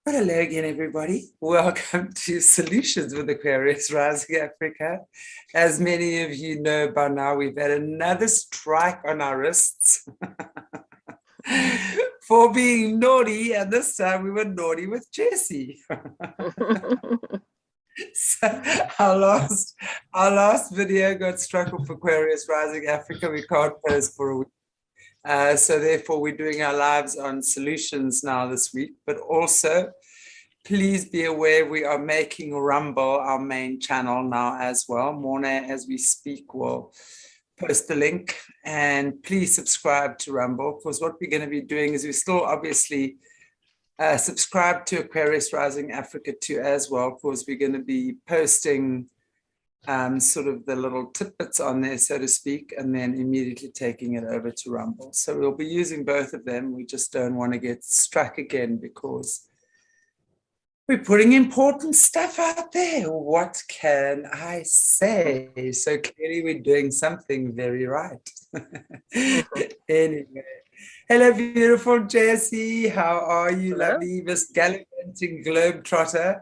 Well, hello again, everybody. Welcome to Solutions with Aquarius Rising Africa. As many of you know by now, we've had another strike on our wrists for being naughty, and this time we were naughty with Jessie. So our last video got struck off Aquarius Rising Africa. We can't post for a week. So therefore, we're doing our lives on Solutions now this week, but also please be aware we are making Rumble our main channel now as well. Morna, as we speak, will post the link, and please subscribe to Rumble, because what we're going to be doing is we still obviously subscribe to Aquarius Rising Africa too as well, because we're going to be posting sort of the little tidbits on there, so to speak, and then immediately taking it over to Rumble. So we'll be using both of them. We just don't want to get struck again because we're putting important stuff out there. What can I say? So clearly we're doing something very right. Anyway, hello, beautiful Jessie. How are you, Hello. lovely, Miss Gallivanting Globetrotter?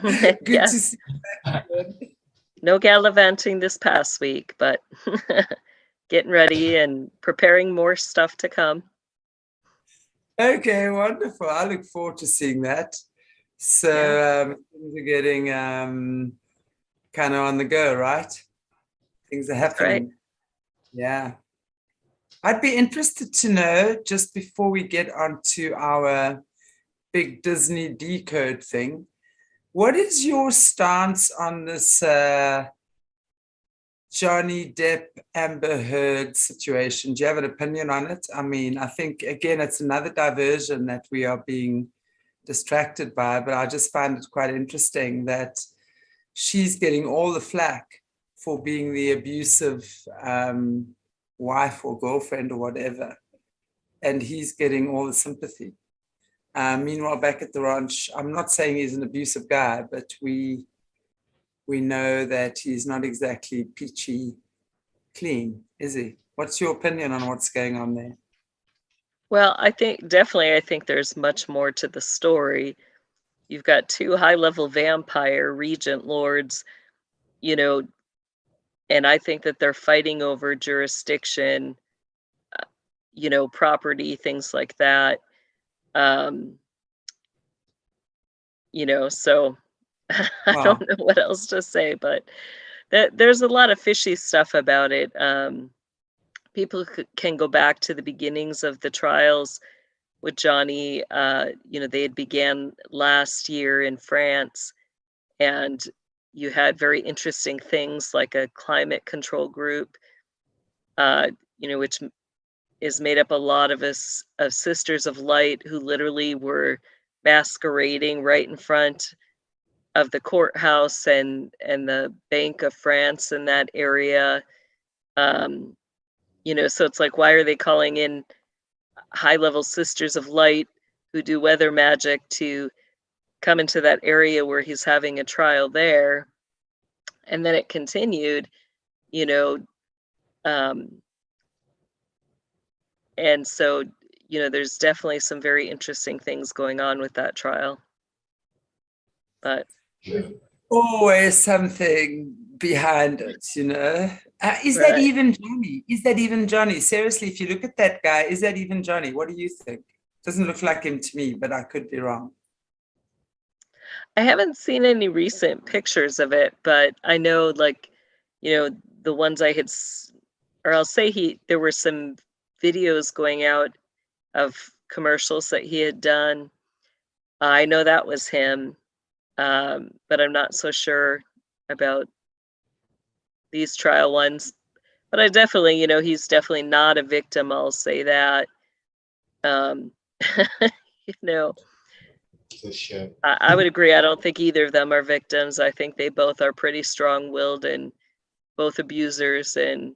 Good Yeah. to see you back again. No gallivanting this past week, but getting ready and preparing more stuff to come. Okay, wonderful. I look forward to seeing that. So things are getting kind of on the go, right? Things are happening. Right. Yeah. I'd be interested to know, just before we get onto our big Disney DECODE thing, what is your stance on this Johnny Depp Amber Heard situation? Do you have an opinion on it? I mean, I think, again, it's another diversion that we are being distracted by, but I just find it quite interesting that she's getting all the flack for being the abusive wife or girlfriend or whatever, and he's getting all the sympathy. Meanwhile, back at the ranch, I'm not saying he's an abusive guy, but we know that he's not exactly peachy clean, is he? What's your opinion on what's going on there? Well, I think there's much more to the story. You've got two high-level vampire regent lords, and I think that they're fighting over jurisdiction, property, things like that. So I don't know what else to say, but there's a lot of fishy stuff about it. People can go back to the beginnings of the trials with Johnny. They had began last year in France, and you had very interesting things like a climate control group, which is made up a lot of us of Sisters of Light, who literally were masquerading right in front of the courthouse and the Bank of France in that area. So it's like, why are they calling in high-level Sisters of Light who do weather magic to come into that area where he's having a trial there? And then it continued, and so, there's definitely some very interesting things going on with that trial. But always something behind it, Is Right. that even Johnny? Is that even Johnny? Seriously, if you look at that guy, is that even Johnny? What do you think? Doesn't look like him to me, but I could be wrong. I haven't seen any recent pictures of it, but I know, the ones I had, or I'll say there were some videos going out of commercials that he had done. I know that was him, but I'm not so sure about these trial ones. But I definitely, he's definitely not a victim, I'll say that. For sure. I would agree. I don't think either of them are victims. I think they both are pretty strong-willed and both abusers, and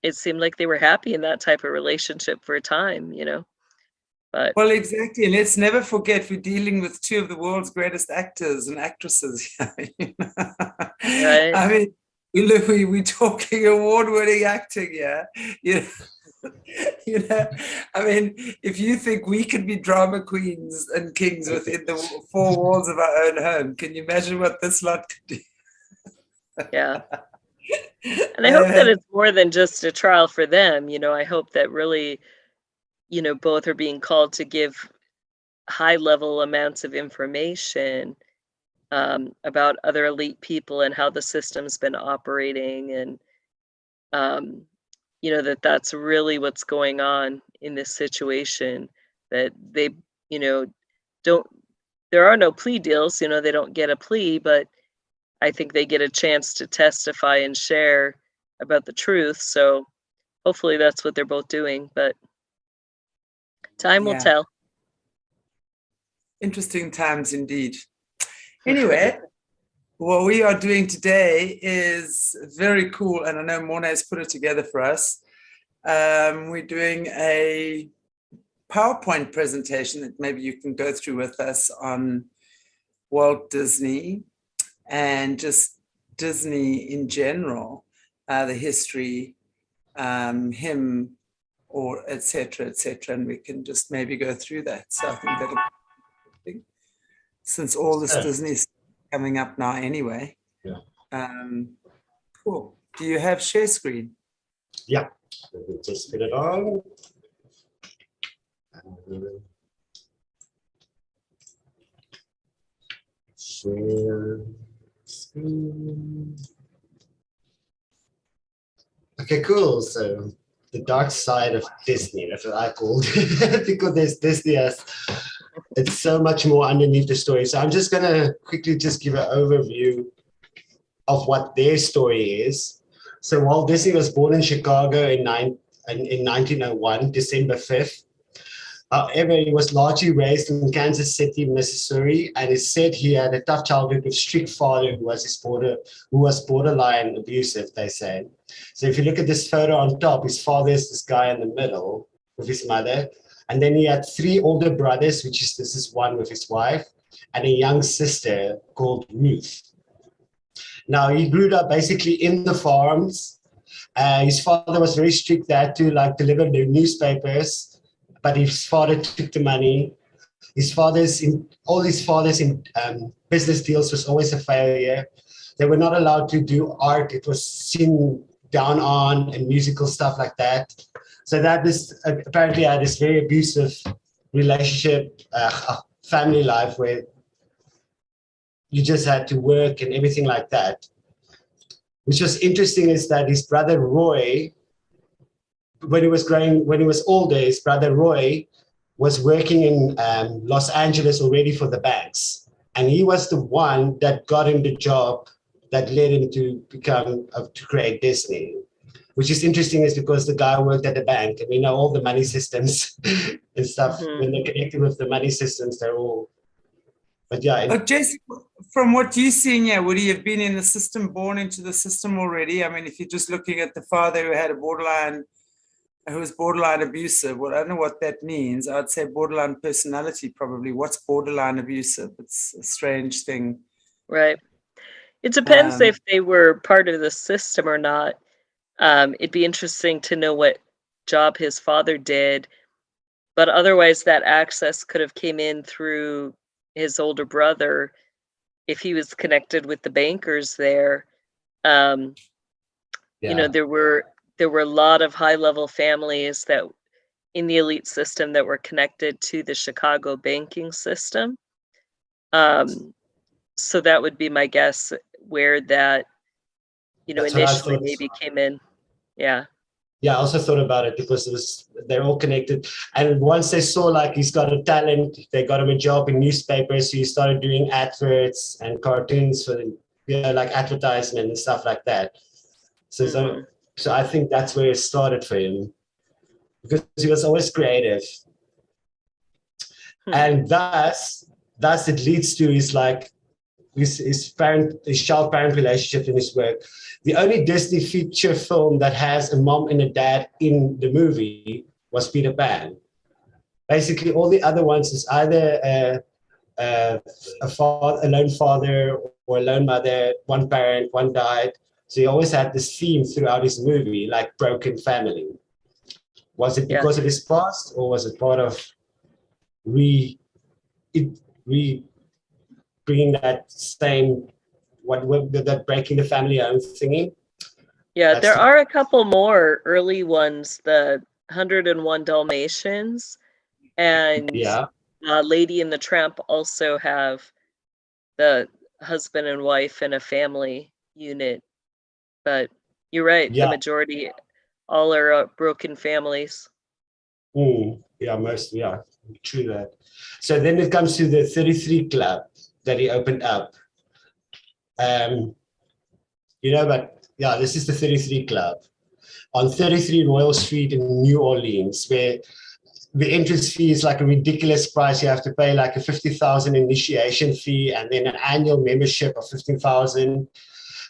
it seemed like they were happy in that type of relationship for a time, But well, exactly. Let's never forget we're dealing with two of the world's greatest actors and actresses. Right. I mean, we're talking award-winning acting here. You know, I mean, if you think we could be drama queens and kings within the four walls of our own home, can you imagine what this lot could do? Yeah. And I hope that it's more than just a trial for them. I hope that really, both are being called to give high level amounts of information about other elite people and how the system's been operating, and that's really what's going on in this situation, that they don't there are no plea deals, they don't get a plea, but I think they get a chance to testify and share about the truth. So hopefully that's what they're both doing, but time will tell. Interesting times indeed. Anyway, what we are doing today is very cool, and I know Morna has put it together for us. We're doing a PowerPoint presentation that maybe you can go through with us on Walt Disney and just Disney in general, the history, him, or et cetera, and we can just maybe go through that. So I think that'll be interesting, since all this Disney's coming up now anyway. Yeah. Cool. Do you have share screen? Yeah. Let me just put it on. Share screen. Okay, cool. So the dark side of Disney, that's what I called it, because there's Disney as it's so much more underneath the story. So I'm just gonna quickly just give an overview of what their story is. So Walt Disney was born in Chicago in 1901, December 5th. However, he was largely raised in Kansas City, Missouri, and it's said he had a tough childhood with a strict father who was borderline abusive, they say. So if you look at this photo on top, his father is this guy in the middle with his mother. And then he had 3 older brothers, this is one with his wife, and a young sister called Ruth. Now, he grew up basically in the farms. His father was very strict. They had to deliver the newspapers, but his father took the money. All his fathers in business deals was always a failure. They were not allowed to do art. It was seen down on, and musical stuff like that. So that this apparently had this very abusive relationship, family life, where you just had to work and everything like that. Which was interesting is that his brother Roy, when he was older, his brother Roy was working in Los Angeles already for the banks. And he was the one that got him the job that led him to create Disney. Which is interesting is because the guy worked at the bank, and we know all the money systems and stuff. Mm-hmm. When they're connected with the money systems, they're all, but yeah. But Jessie, from what you're seeing here, would he have been in the system, born into the system already? I mean, if you're just looking at the father who was borderline abusive, well, I don't know what that means. I'd say borderline personality, probably. What's borderline abusive? It's a strange thing. Right. It depends if they were part of the system or not. It'd be interesting to know what job his father did, but otherwise that access could have came in through his older brother if he was connected with the bankers there. There were a lot of high-level families that in the elite system that were connected to the Chicago banking system. So that would be my guess where that, initially maybe came in. Yeah. Yeah, I also thought about it because they're all connected. And once they saw he's got a talent, they got him a job in newspapers. So he started doing adverts and cartoons for advertisement and stuff like that. So I think that's where it started for him, because he was always creative. And thus it leads to his child-parent relationship in his work. The only Disney feature film that has a mom and a dad in the movie was Peter Pan. Basically, all the other ones is either a lone father or a lone mother, one parent, one died. So he always had this theme throughout his movie, like broken family. Was it Yeah. because of his past, or was it part of re bringing that same that breaking the family home thingy? Yeah, That's there the- are a couple more early ones, the 101 Dalmatians and Yeah. Lady and the Tramp also have the husband and wife and a family unit. But you're right, the Yeah. majority all are broken families. Yeah, most, yeah, true that. So then it comes to the 33 Club that he opened up. But yeah, this is the 33 Club on 33 Royal Street in New Orleans, where the entrance fee is like a ridiculous price. You have to pay like a 50,000 initiation fee and then an annual membership of 15,000.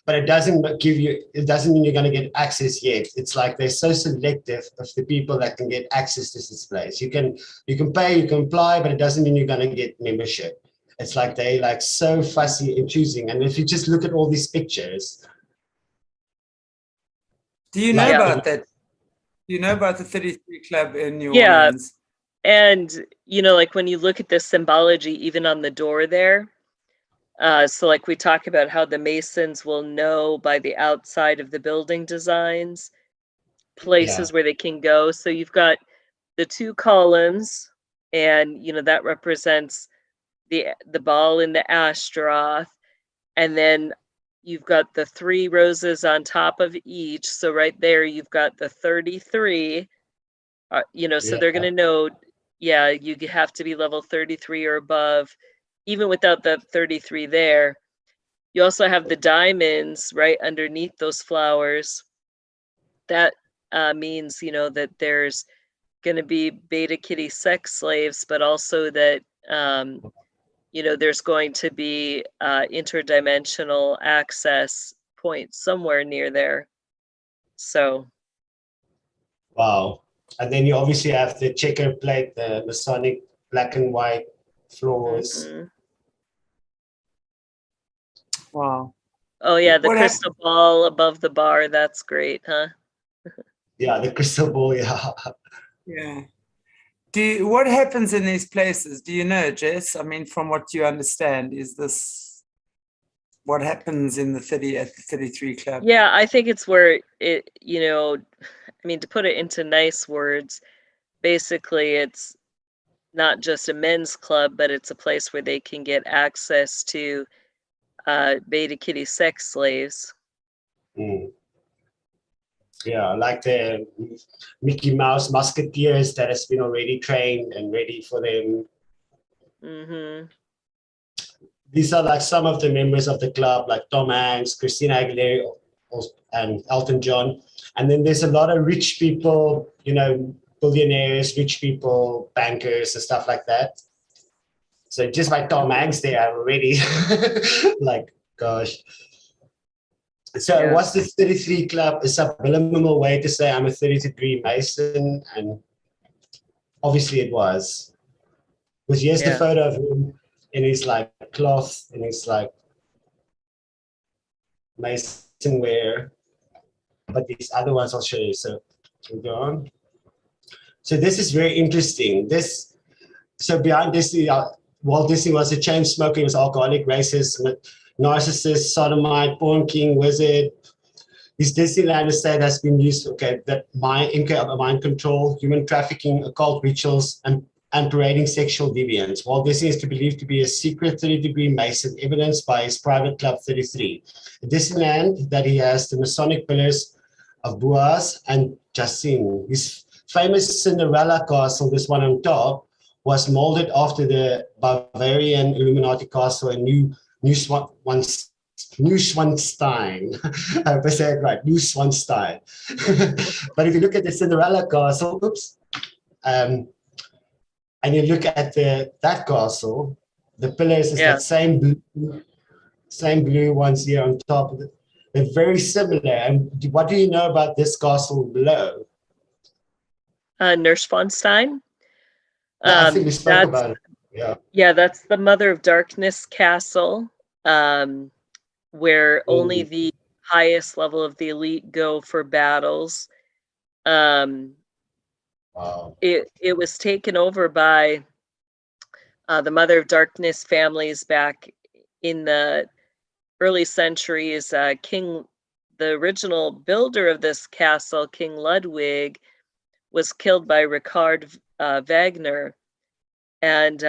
But it doesn't mean you're going to get access yet. It's like they're so selective of the people that can get access to this place. You can pay, you can apply, but it doesn't mean you're going to get membership. It's like they like so fussy in choosing. And if you just look at all these pictures. Do you know about that? Do you know about the 33 Club in New Orleans? And, like when you look at the symbology, even on the door there, so like we talk about how the Masons will know by the outside of the building designs, places where they can go. So you've got the two columns, and, that represents the ball in the Ashtaroth. And then you've got the 3 roses on top of each. So right there, you've got the 33, so they're going to know, you have to be level 33 or above, even without the 33 there. You also have the diamonds right underneath those flowers. That means, that there's going to be beta kitty sex slaves, but also that, there's going to be interdimensional access points somewhere near there. So. Wow. And then you obviously have the checker plate, the Masonic black and white floors. Mm-hmm. Wow. Oh yeah, the crystal ball above the bar. That's great, huh? Yeah, the crystal ball, yeah. Yeah. What happens in these places? Do you know, Jess? I mean, from what you understand, is this what happens in the 33 Club? Yeah, I think it's where it, to put it into nice words, basically it's not just a men's club, but it's a place where they can get access to beta kitty sex slaves. Yeah, like the Mickey Mouse musketeers that has been already trained and ready for them. Mm-hmm. These are like some of the members of the club, like Tom Hanks, Christina Aguilera, and Elton John. And then there's a lot of rich people, billionaires, rich people, bankers, and stuff like that. So just by Tom Hanks, they are already like, gosh. So what's the 33 Club? A subliminal way to say I'm a 30-degree Mason, and obviously it was. Because here's the photo of him in his like cloth, and his like Mason wear. But these other ones I'll show you. So we'll go on. So this is very interesting. So behind Disney, Walt Disney was a chain smoker. He was alcoholic, racist, narcissist, sodomite, porn king, wizard. His Disneyland estate has been used, mind control, human trafficking, occult rituals, and parading sexual deviance. Walt Disney is believed to be a secret 30-degree Mason, evidenced by his private Club 33. A Disneyland that he has the Masonic pillars of Boaz and Jacin. His famous Cinderella castle, this one on top, was molded after the Bavarian Illuminati castle in Neuschwanstein. I hope I said it right, Neuschwanstein. But if you look at the Cinderella castle, and you look at that castle, the pillars is that same blue ones here on top. They're very similar. And what do you know about this castle below? Neuschwanstein. I think we spoke about it. Yeah. Yeah, that's the Mother of Darkness castle, where only the highest level of the elite go for battles. Wow. It was taken over by the Mother of Darkness families back in the early centuries. The original builder of this castle, King Ludwig, was killed by Richard Wagner. And,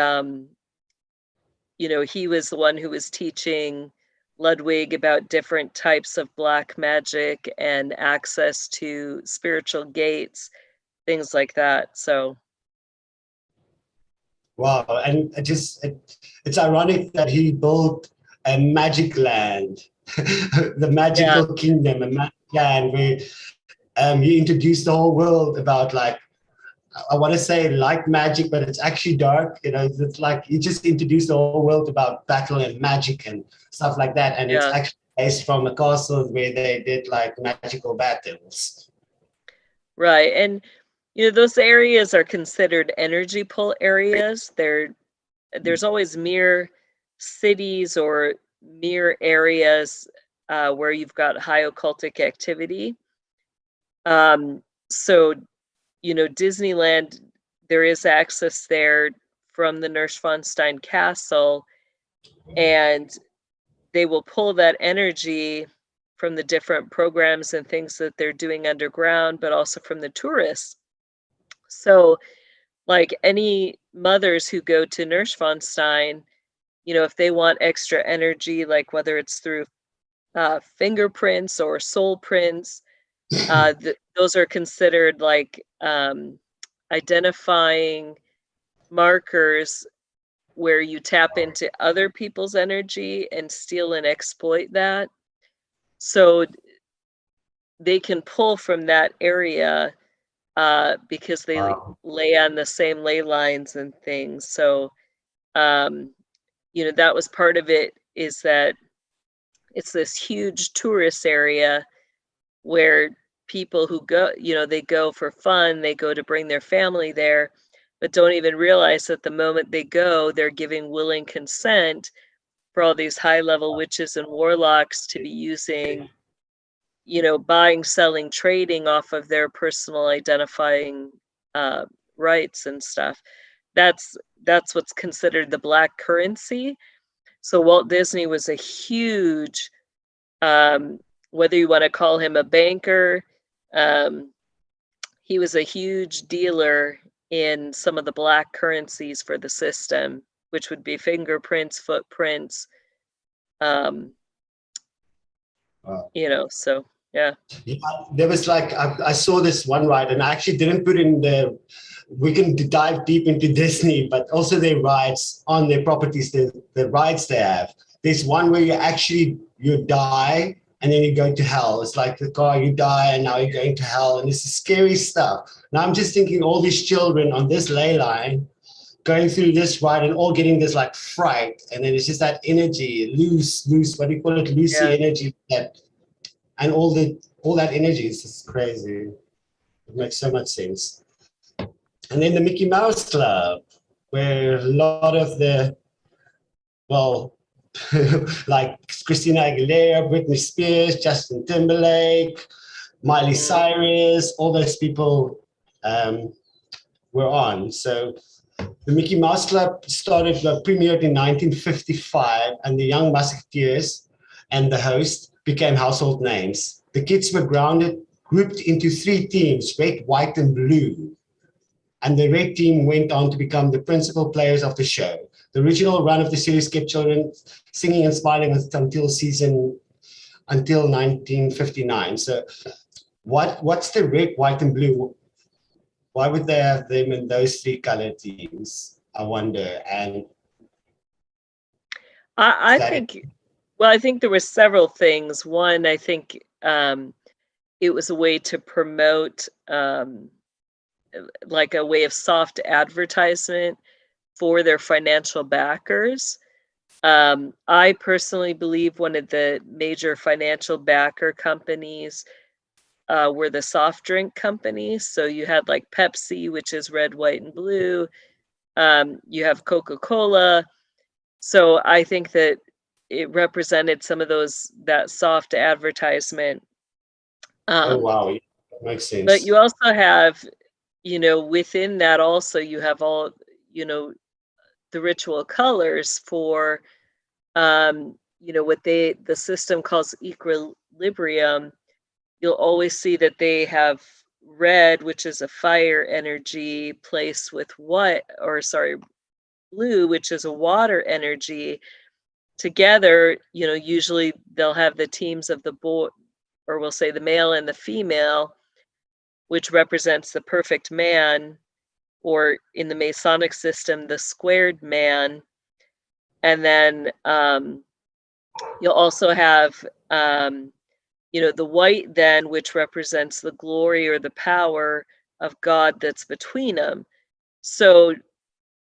he was the one who was teaching Ludwig about different types of black magic and access to spiritual gates, things like that. So. Wow. And it's ironic that he built a magic land, the magical kingdom, a magic land where he introduced the whole world about, like, I want to say light magic, but it's actually dark. It's like he just introduced the whole world about battle and magic and stuff like that. And it's actually based from a castle where they did like magical battles. Right. And, those areas are considered energy pull areas. There's always mirror cities or mirror areas where you've got high occultic activity. So, Disneyland, there is access there from the Neuschwanstein Castle, and they will pull that energy from the different programs and things that they're doing underground, but also from the tourists. So, like any mothers who go to Neuschwanstein, if they want extra energy, like whether it's through fingerprints or soul prints, those are considered like identifying markers where you tap into other people's energy and steal and exploit that. So they can pull from that area because they lay on the same ley lines and things. So, that was part of it, is that it's this huge tourist area where people who go, they go for fun, they go to bring their family there, but don't even realize that the moment they go, they're giving willing consent for all these high-level witches and warlocks to be using, buying, selling, trading off of their personal identifying rights and stuff. That's what's considered the black currency. So Walt Disney was a huge, whether you want to call him a banker, he was a huge dealer in some of the black currencies for the system, which would be fingerprints, footprints, so yeah. There was like, I saw this one ride, and I actually didn't put in we can dive deep into Disney, but also their rides on their properties, the rides they have. There's one where you die and then you go to hell. It's like the car, you die and now you're going to hell, and it's scary stuff. Now I'm just thinking all these children on this ley line going through this ride and all getting this like fright, and then it's just that energy, loose, what do you call it, loosey energy, and all that energy is just crazy. It makes so much sense. And then the Mickey Mouse Club, where a lot of the, like Christina Aguilera, Britney Spears, Justin Timberlake, Miley Cyrus, all those people were on. So the Mickey Mouse Club premiered in 1955, and the Young Musketeers and the host became household names. The kids were grouped into 3 teams, red, white, and blue. And the red team went on to become the principal players of the show. The original run of the series kept children singing and smiling until 1959. So what's the red, white, and blue? Why would they have them in those 3 color teams? I wonder. And I think there were several things. One, I think it was a way to promote like a way of soft advertisement for their financial backers. I personally believe one of the major financial backer companies were the soft drink companies. So you had like Pepsi, which is red, white, and blue. You have Coca-Cola. So I think that it represented some of that soft advertisement. oh wow, that makes sense. But you also have you know, within that also you have all, you know, the ritual colors for, you know, what the system calls equilibrium. You'll always see that they have red, which is a fire energy, placed with blue, which is a water energy. Together, you know, usually they'll have the teams of the boy, or we'll say the male and the female, which represents the perfect man, or in the Masonic system, the squared man. And then you'll also have, you know, the white then, which represents the glory or the power of God that's between them. So,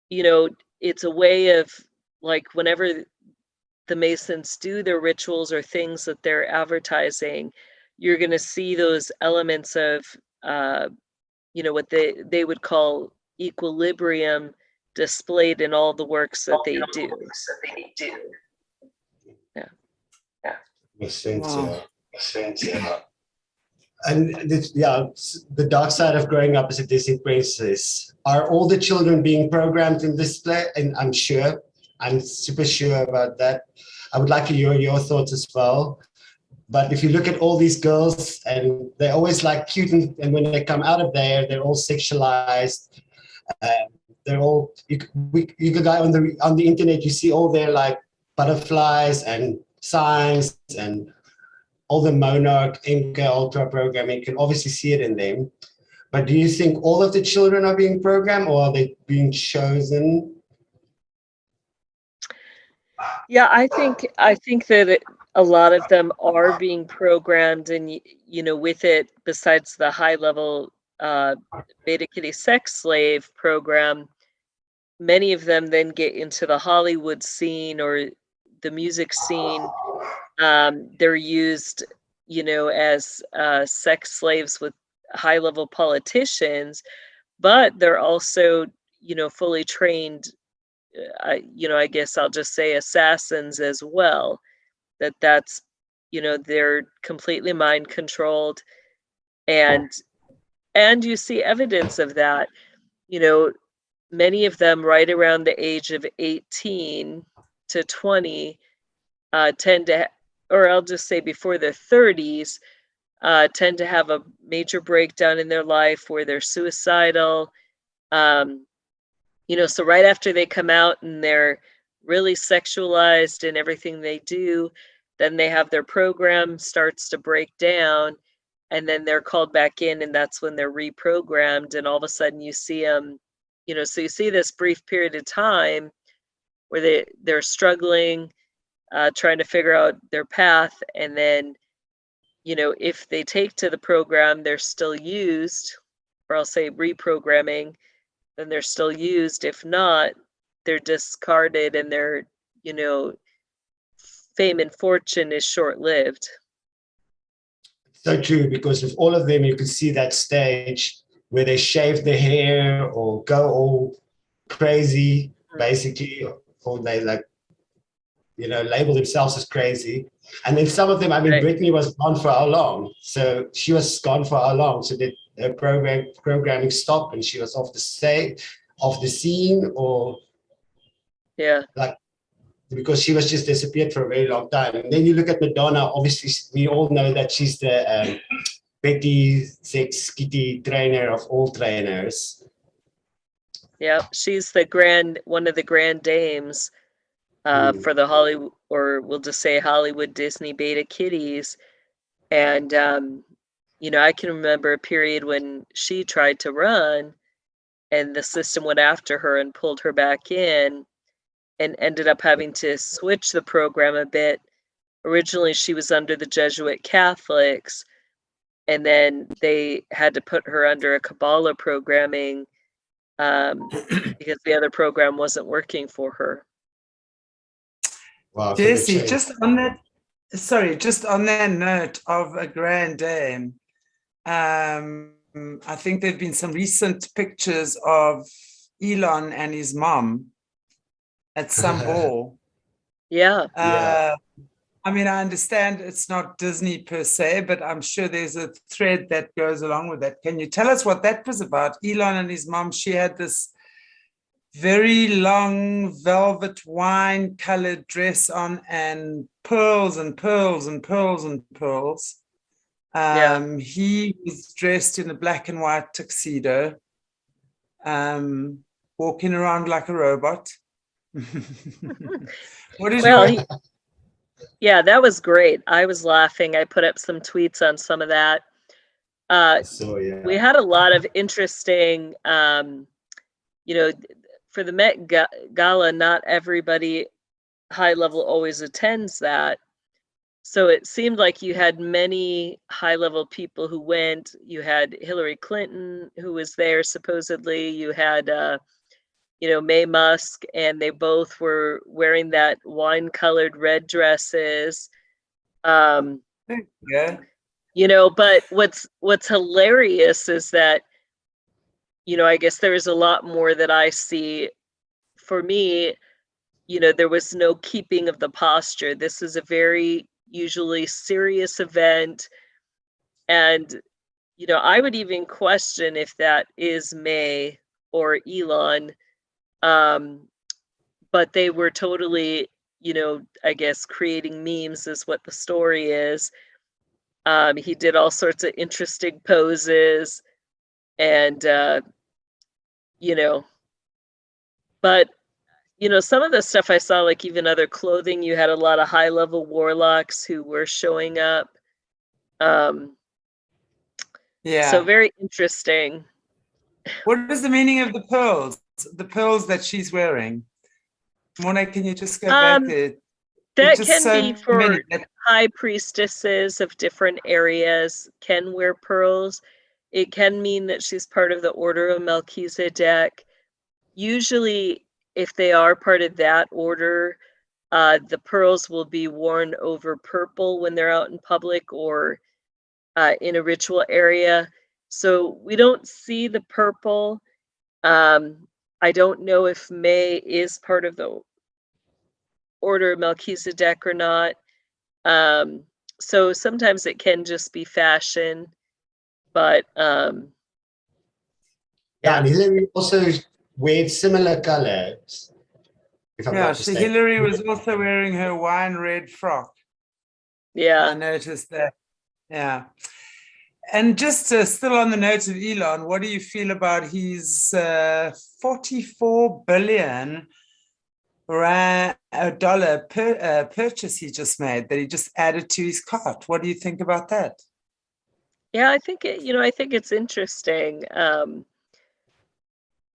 you know, it's a way of, like, whenever the Masons do their rituals or things that they're advertising, you're going to see those elements of, you know, what they would call equilibrium displayed in all the works that they do. Yeah. Makes sense. Wow. Yeah. And the dark side of growing up as a Disney princess. Are all the children being programmed in this play? And I'm super sure about that. I would like to hear your thoughts as well. But if you look at all these girls, and they're always like cute, and when they come out of there, they're all sexualized. They're all you could go on the internet, you see all their like butterflies and signs and all the Monarch, MK Ultra programming. You can obviously see it in them. But do you think all of the children are being programmed, or are they being chosen? Yeah, I think that a lot of them are being programmed, and you know, with it, besides the high level Beta Kitty sex slave program, many of them then get into the Hollywood scene or the music scene. They're used, you know, as sex slaves with high level politicians, but they're also, you know, fully trained, you know, I guess I'll just say assassins as well. That's, you know, they're completely mind controlled, and you see evidence of that. You know, many of them right around the age of 18 to 20 tend to, or I'll just say before their 30s, tend to have a major breakdown in their life where they're suicidal. You know, so right after they come out and they're really sexualized in everything they do, then they have their program starts to break down, and then they're called back in, and that's when they're reprogrammed, and all of a sudden you see them, you know, so you see this brief period of time where they're struggling, trying to figure out their path, and then, you know, if they take to the program, they're still used, or I'll say reprogramming, then they're still used. If not, they're discarded, and their, you know, fame and fortune is short-lived. So true, because with all of them, you can see that stage where they shave their hair or go all crazy, basically, or they like, you know, label themselves as crazy. And then some of them, I mean, Right. Brittany was gone for how long? So she was gone for how long? So did her programming stop and she was off the scene, or Yeah. like, because she was just disappeared for a very long time. And then you look at Madonna, obviously we all know that she's the Betty Sex Kitty trainer of all trainers. Yeah, she's one of the grand dames for the Hollywood, or we'll just say Hollywood Disney Beta Kitties. And you know, I can remember a period when she tried to run, and the system went after her and pulled her back in, and ended up having to switch the program a bit. Originally, she was under the Jesuit Catholics, and then they had to put her under a Kabbalah programming because the other program wasn't working for her. Wow, Jessie, just on that note of a grand dame, I think there've been some recent pictures of Elon and his mom at some ball. Yeah. I mean, I understand it's not Disney per se, but I'm sure there's a thread that goes along with that. Can you tell us what that was about? Elon and his mom, she had this very long velvet wine colored dress on and pearls and pearls and pearls and pearls. He was dressed in a black and white tuxedo, walking around like a robot. What did you? Yeah, that was great. I was laughing. I put up some tweets on some of that. We had a lot of interesting, for the Met Gala, not everybody high level always attends that. So it seemed like you had many high level people who went. You had Hillary Clinton, who was there supposedly. You had, May Musk, and they both were wearing that wine colored red dresses. But what's hilarious is that, I guess there is a lot more that I see. For me, there was no keeping of the posture. This is a very usually serious event. And, I would even question if that is May or Elon. But they were totally, I guess creating memes is what the story is. He did all sorts of interesting poses and, but, some of the stuff I saw, like even other clothing, you had a lot of high level warlocks who were showing up. So very interesting. What is the meaning of the pearls? The pearls that she's wearing? Mona, can you just go back there? That can be for high priestesses of different areas can wear pearls. It can mean that she's part of the Order of Melchizedek. Usually, if they are part of that order, the pearls will be worn over purple when they're out in public or in a ritual area. So we don't see the purple. I don't know if May is part of the Order of Melchizedek or not. So sometimes it can just be fashion, but and Hillary also wearing similar colors. So Hillary was also wearing her wine red frock. Yeah, I noticed that. Yeah. And just still on the note of Elon, what do you feel about his $44 billion purchase he just made that he just added to his cart? What do you think about that? Yeah, I think I think it's interesting.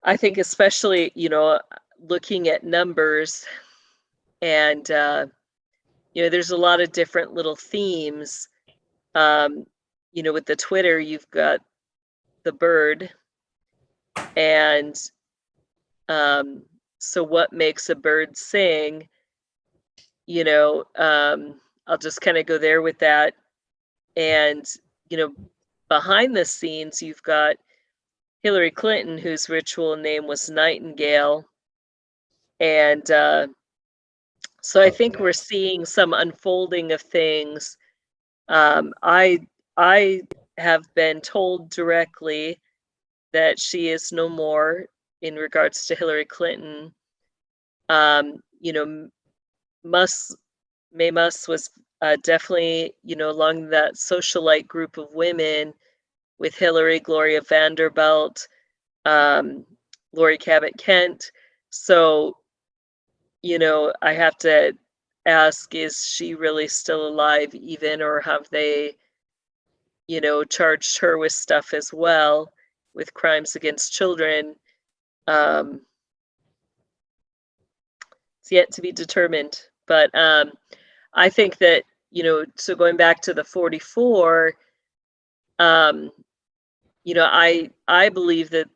I think especially, looking at numbers and, there's a lot of different little themes. With the Twitter, you've got the bird. And so what makes a bird sing? I'll just kind of go there with that. And, behind the scenes, you've got Hillary Clinton, whose ritual name was Nightingale. And so I think we're seeing some unfolding of things. I have been told directly that she is no more in regards to Hillary Clinton. May Musk was definitely, along that socialite group of women with Hillary, Gloria Vanderbilt, Lori Cabot Kent. So, I have to ask, is she really still alive even, or have they, charged her with stuff as well, with crimes against children? It's yet to be determined. But I think that, so going back to the 44, I believe that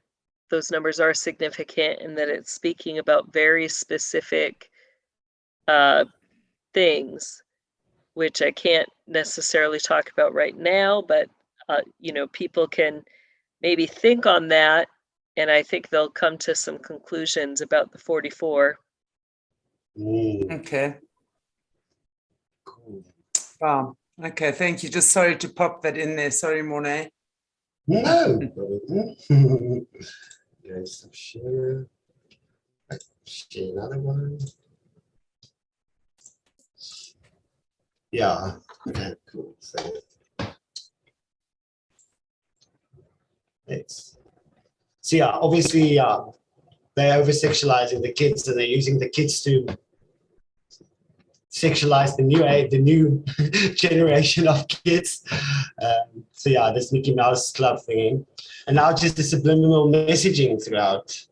those numbers are significant and that it's speaking about very specific things, which I can't necessarily talk about right now, but, people can maybe think on that, and I think they'll come to some conclusions about the 44. Okay. Cool. Wow. Okay, thank you. Just sorry to pop that in there. Sorry, Mornay. No. Yes, share. Share another one. Yeah. Okay, cool. So next. So yeah, obviously, they're over-sexualizing the kids, and they're using the kids to sexualize the new generation of kids. So yeah, this Mickey Mouse Club thing, and now just the subliminal messaging throughout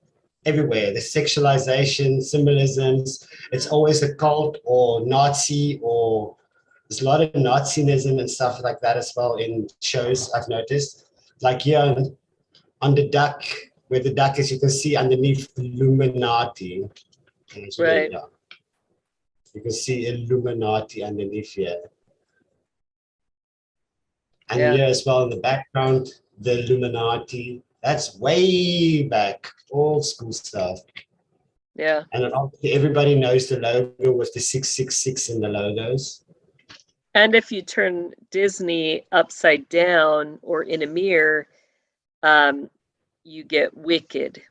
everywhere. The sexualization, symbolisms. It's always a cult or Nazi, or there's a lot of Nazism and stuff like that as well in shows. I've noticed, like here on the duck, where the duck is, you can see underneath Illuminati. Right. Yeah. You can see Illuminati underneath here. And here as well in the background, the Illuminati. That's way back, old school stuff. Yeah. And obviously everybody knows the logo with the 666 in the logos. And if you turn Disney upside down or in a mirror, you get Wicked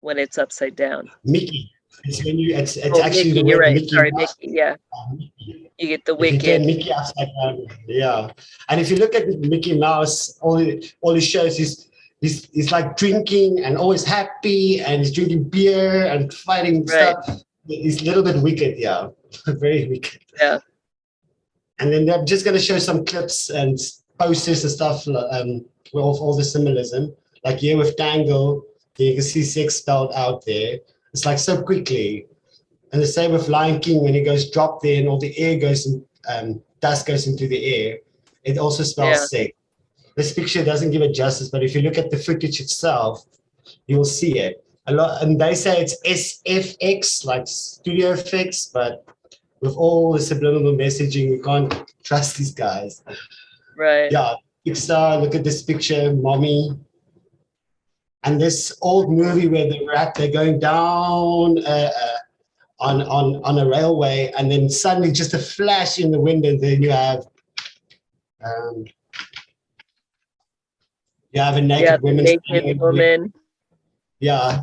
when it's upside down. Mickey. It's when you. It's actually Mickey, the you're word right. Mickey. Sorry, Mickey. Yeah. Mickey. You get the If you Wicked. turn Mickey upside down, yeah. And if you look at Mickey Mouse, all he shows is he's like drinking and always happy, and he's drinking beer and fighting stuff. He's a little bit wicked, yeah, very wicked. Yeah. And then they're just going to show some clips and posters and stuff with all the symbolism. Like here with Tangle, you can see sex spelled out there. It's like so quickly. And the same with Lion King, when he goes drop there and all the air goes and dust goes into the air, it also spells sex. This picture doesn't give it justice, but if you look at the footage itself, you'll see it a lot. And they say it's SFX, like studio effects, but with all the subliminal messaging, you can't trust these guys. Right. Yeah, Pixar, look at this picture, Mommy. And this old movie where they're going down on a railway, and then suddenly just a flash in the window, then you have a naked woman. Yeah.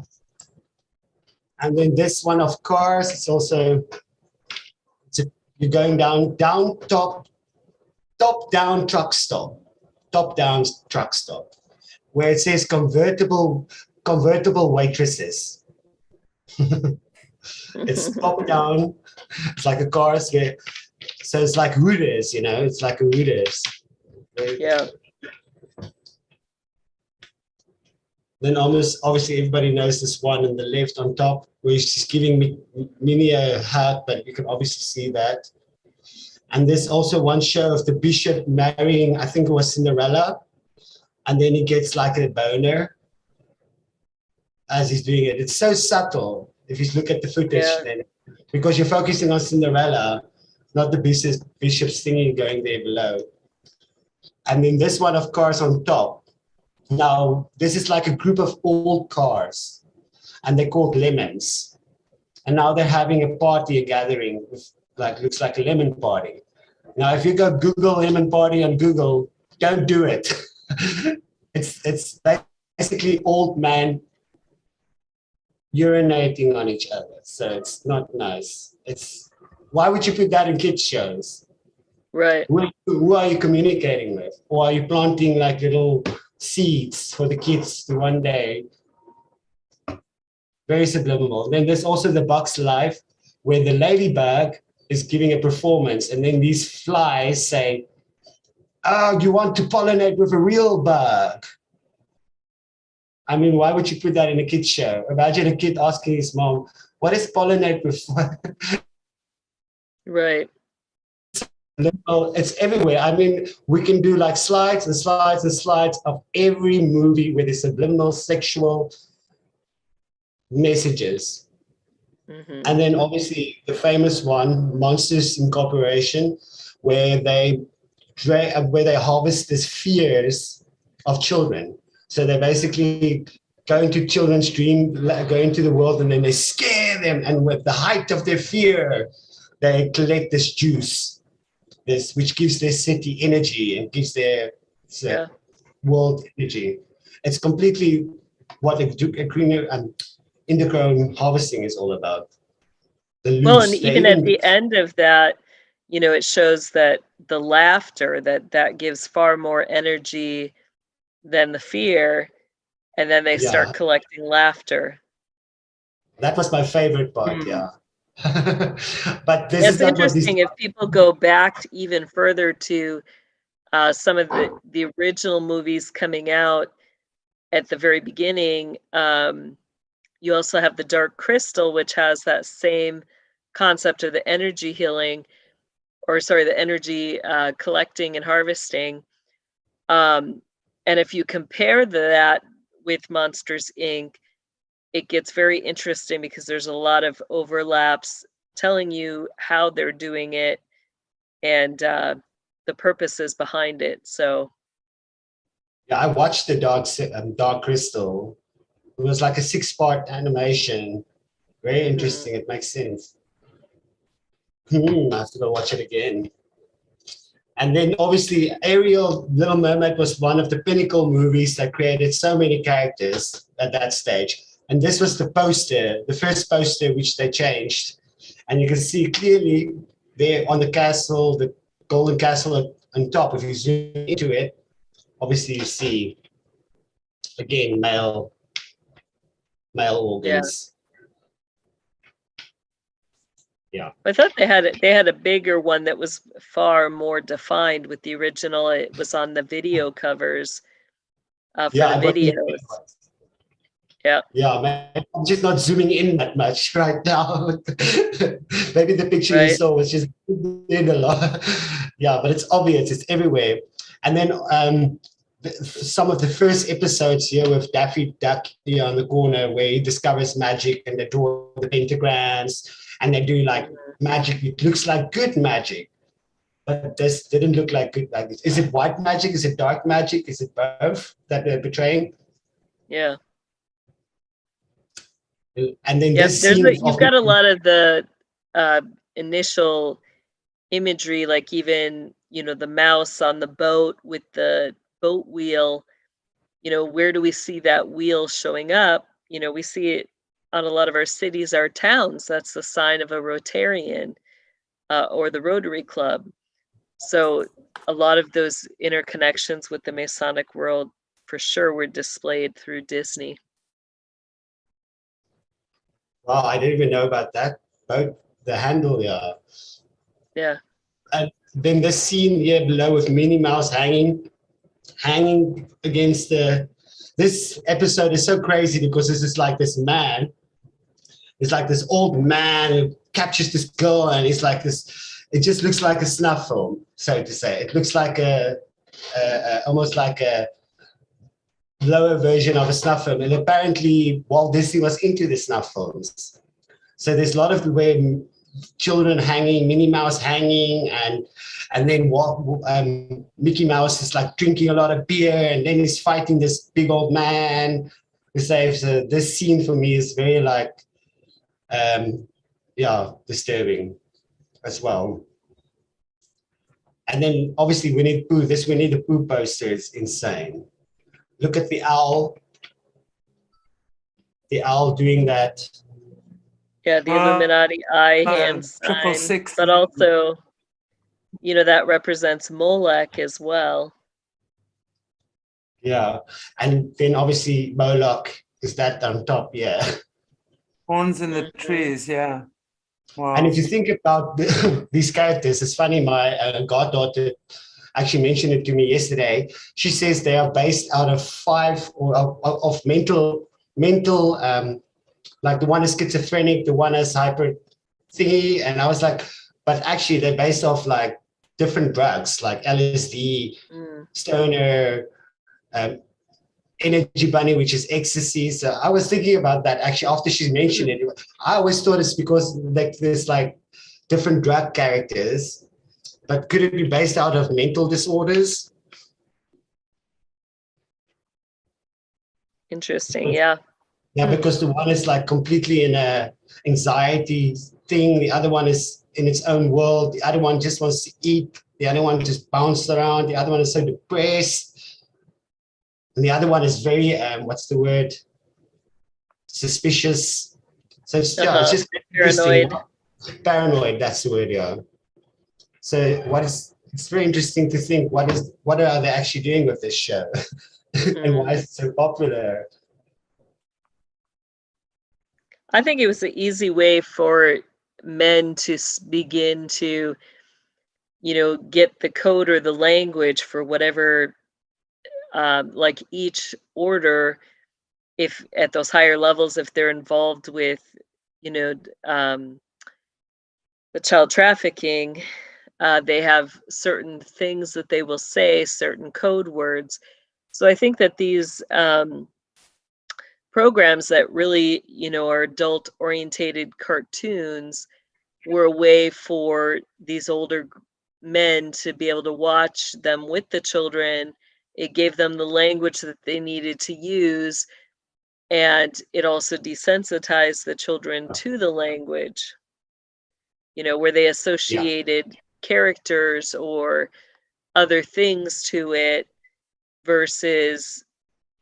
And then this one, of course, it's also, you're going down top down truck stop, where it says convertible waitresses. It's top down. It's like a car. So it's like Hooters, it's like a Hooters. Yeah. Then obviously everybody knows this one on the left on top, where she's giving Minnie a hug, but you can obviously see that. And there's also one show of the bishop marrying, I think it was Cinderella, and then he gets like a boner as he's doing it. It's so subtle if you look at the footage, then, because you're focusing on Cinderella, not the bishop singing going there below. And then this one, of course, on top. Now, this is like a group of old cars, and they're called lemons. And now they're having a party, a gathering, with looks like a lemon party. Now, if you go Google lemon party on Google, don't do it. It's basically old man urinating on each other. So it's not nice. Why would you put that in kids' shows? Right. Who are you communicating with? Or are you planting like little seeds for the kids to one day? Very subliminal. Then there's also the Bugs Life, where the ladybug is giving a performance, and then these flies say, "Oh, you want to pollinate with a real bug?" I mean, why would you put that in a kid's show? Imagine a kid asking his mom, "What is pollinate with?" Right. It's everywhere. I mean, we can do like slides and slides and slides of every movie with the subliminal sexual messages. Mm-hmm. And then obviously the famous one, Monsters Incorporation, where they harvest the fears of children. So they basically go into children's dream, go into the world, and then they scare them. And with the height of their fear, they collect this juice. this, which gives their city energy and gives their world energy. It's completely what indigo harvesting is all about. Well, and even at the end of that, it shows that the laughter that gives far more energy than the fear, and then they start collecting laughter. That was my favorite part. But this is interesting if people go back even further to some of the original movies coming out at the very beginning. You also have the Dark Crystal, which has that same concept of the energy healing, the energy collecting and harvesting. And if you compare that with Monsters, Inc., it gets very interesting because there's a lot of overlaps telling you how they're doing it and the purposes behind it. So I watched the Dark Crystal. It was like a 6-part animation. Very interesting. It makes sense. I have to go watch it again. And then obviously Ariel, Little Mermaid was one of the pinnacle movies that created so many characters at that stage. And this was the first poster which they changed. And you can see clearly there on the castle, the golden castle on top. If you zoom into it, obviously you see, again, male organs. Yeah. I thought they had a bigger one that was far more defined with the original. It was on the video covers for the videos. Yeah, man, I'm just not zooming in that much right now. Maybe the picture you saw was just in a lot. Yeah, but it's obvious, it's everywhere. And then some of the first episodes here with Daffy Duck here on the corner where he discovers magic and they draw the pentagrams and they do like magic. It looks like good magic, but this didn't look like good magic. Is it white magic? Is it dark magic? Is it both that they're portraying? Yeah. And then you've got a lot of the initial imagery, like even the mouse on the boat with the boat wheel. Where do we see that wheel showing up? We see it on a lot of our cities, our towns. That's the sign of a Rotarian or the Rotary Club. So a lot of those interconnections with the Masonic world for sure were displayed through Disney. Wow, I didn't even know about that. About the handle, yeah. And then this scene here below with Minnie Mouse hanging against this episode is so crazy because this is like this man. It's like this old man who captures this girl and it's like this, it just looks like a snuff film, so to say. It looks like almost like a lower version of a snuff film. And apparently Walt Disney was into the snuff films. So there's a lot of the way children hanging, Minnie Mouse hanging, and then Mickey Mouse is like drinking a lot of beer and then he's fighting this big old man. So this scene for me is very like, disturbing as well. And then obviously Winnie the Pooh poster is insane. Look at the owl. The owl doing that. Yeah, the Illuminati eye hand sign. 666. But also, that represents Molech as well. Yeah, and then obviously Moloch is that on top, Horns in the trees, yeah. Wow. And if you think about these characters, it's funny, my goddaughter actually mentioned it to me yesterday. She says they are based out of 5 of mental, like the one is schizophrenic, the one is hyper thingy. And I was like, but actually they're based off like different drugs, like LSD, stoner, energy bunny, which is ecstasy. So I was thinking about that actually after she mentioned it. I always thought it's because like there's like different drug characters, but could it be based out of mental disorders? Interesting, yeah. Yeah, because the one is like completely in a anxiety thing. The other one is in its own world. The other one just wants to eat. The other one just bounced around. The other one is so depressed. And the other one is very, what's the word? Suspicious. So it's, yeah, it's just paranoid. Paranoid, that's the word, yeah. So it's very interesting to think what are they actually doing with this show and why is it so popular? I think it was an easy way for men to begin to, get the code or the language for whatever, like each order, if at those higher levels, if they're involved with, the child trafficking, they have certain things that they will say, certain code words. So I think that these programs that really, are adult orientated cartoons were a way for these older men to be able to watch them with the children. It gave them the language that they needed to use, and it also desensitized the children to the language, where they associated characters or other things to it versus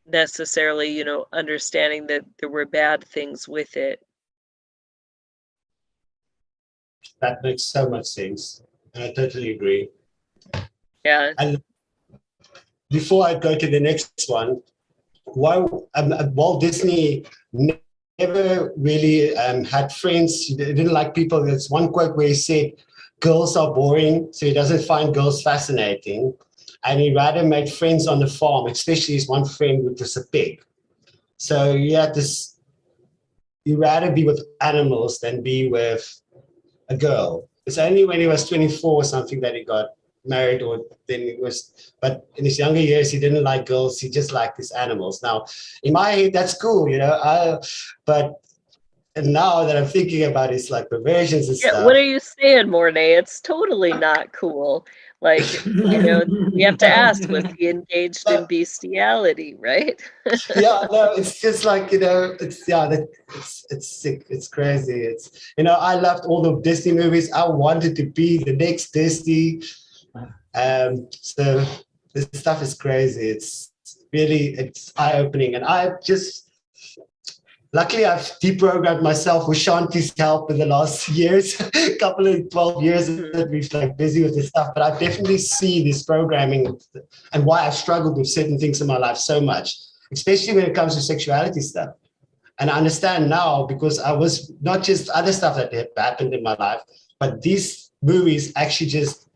necessarily, understanding that there were bad things with it. That makes so much sense. And I totally agree. Yeah. And before I go to the next one, why Walt Disney never really had friends. He didn't like people. There's one quote where he said, girls are boring, so he doesn't find girls fascinating. And he rather made friends on the farm, especially his one friend, which was a pig. So you rather be with animals than be with a girl. It's only when he was 24 or something that he got married, or then it was, but in his younger years, he didn't like girls. He just liked his animals. Now, in my head, that's cool, and now that I'm thinking about it, it's like perversions and stuff. What are you saying, Mornay? It's totally not cool. Like, we have to ask, was he engaged in bestiality, right? Yeah, no, it's just like, it's sick. It's crazy. It's, I loved all the Disney movies. I wanted to be the next Disney. So this stuff is crazy. It's eye-opening. And luckily, I've deprogrammed myself with Shanti's help in the last years, 12 years that we've busy with this stuff. But I definitely see this programming and why I've struggled with certain things in my life so much, especially when it comes to sexuality stuff. And I understand now because I was not just other stuff that had happened in my life, but these movies actually just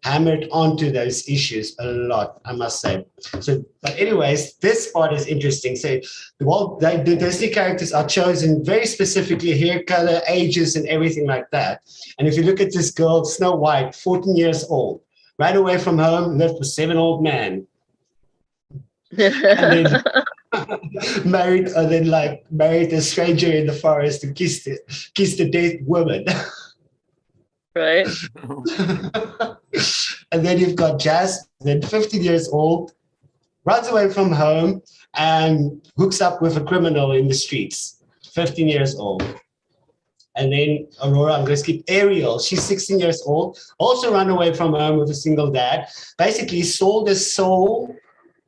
hammered onto those issues a lot, I must say. So, but anyways, this part is interesting. So, the Disney characters are chosen very specifically, hair color, ages, and everything like that. And if you look at this girl, Snow White, 14 years old, ran away from home, lived with 7 old men, and then married a stranger in the forest and kissed a dead woman. Right. And then you've got Jazz, then 15 years old, runs away from home and hooks up with a criminal in the streets, 15 years old. And then Aurora, I'm going to skip Ariel. She's 16 years old, also ran away from home with a single dad, basically sold his soul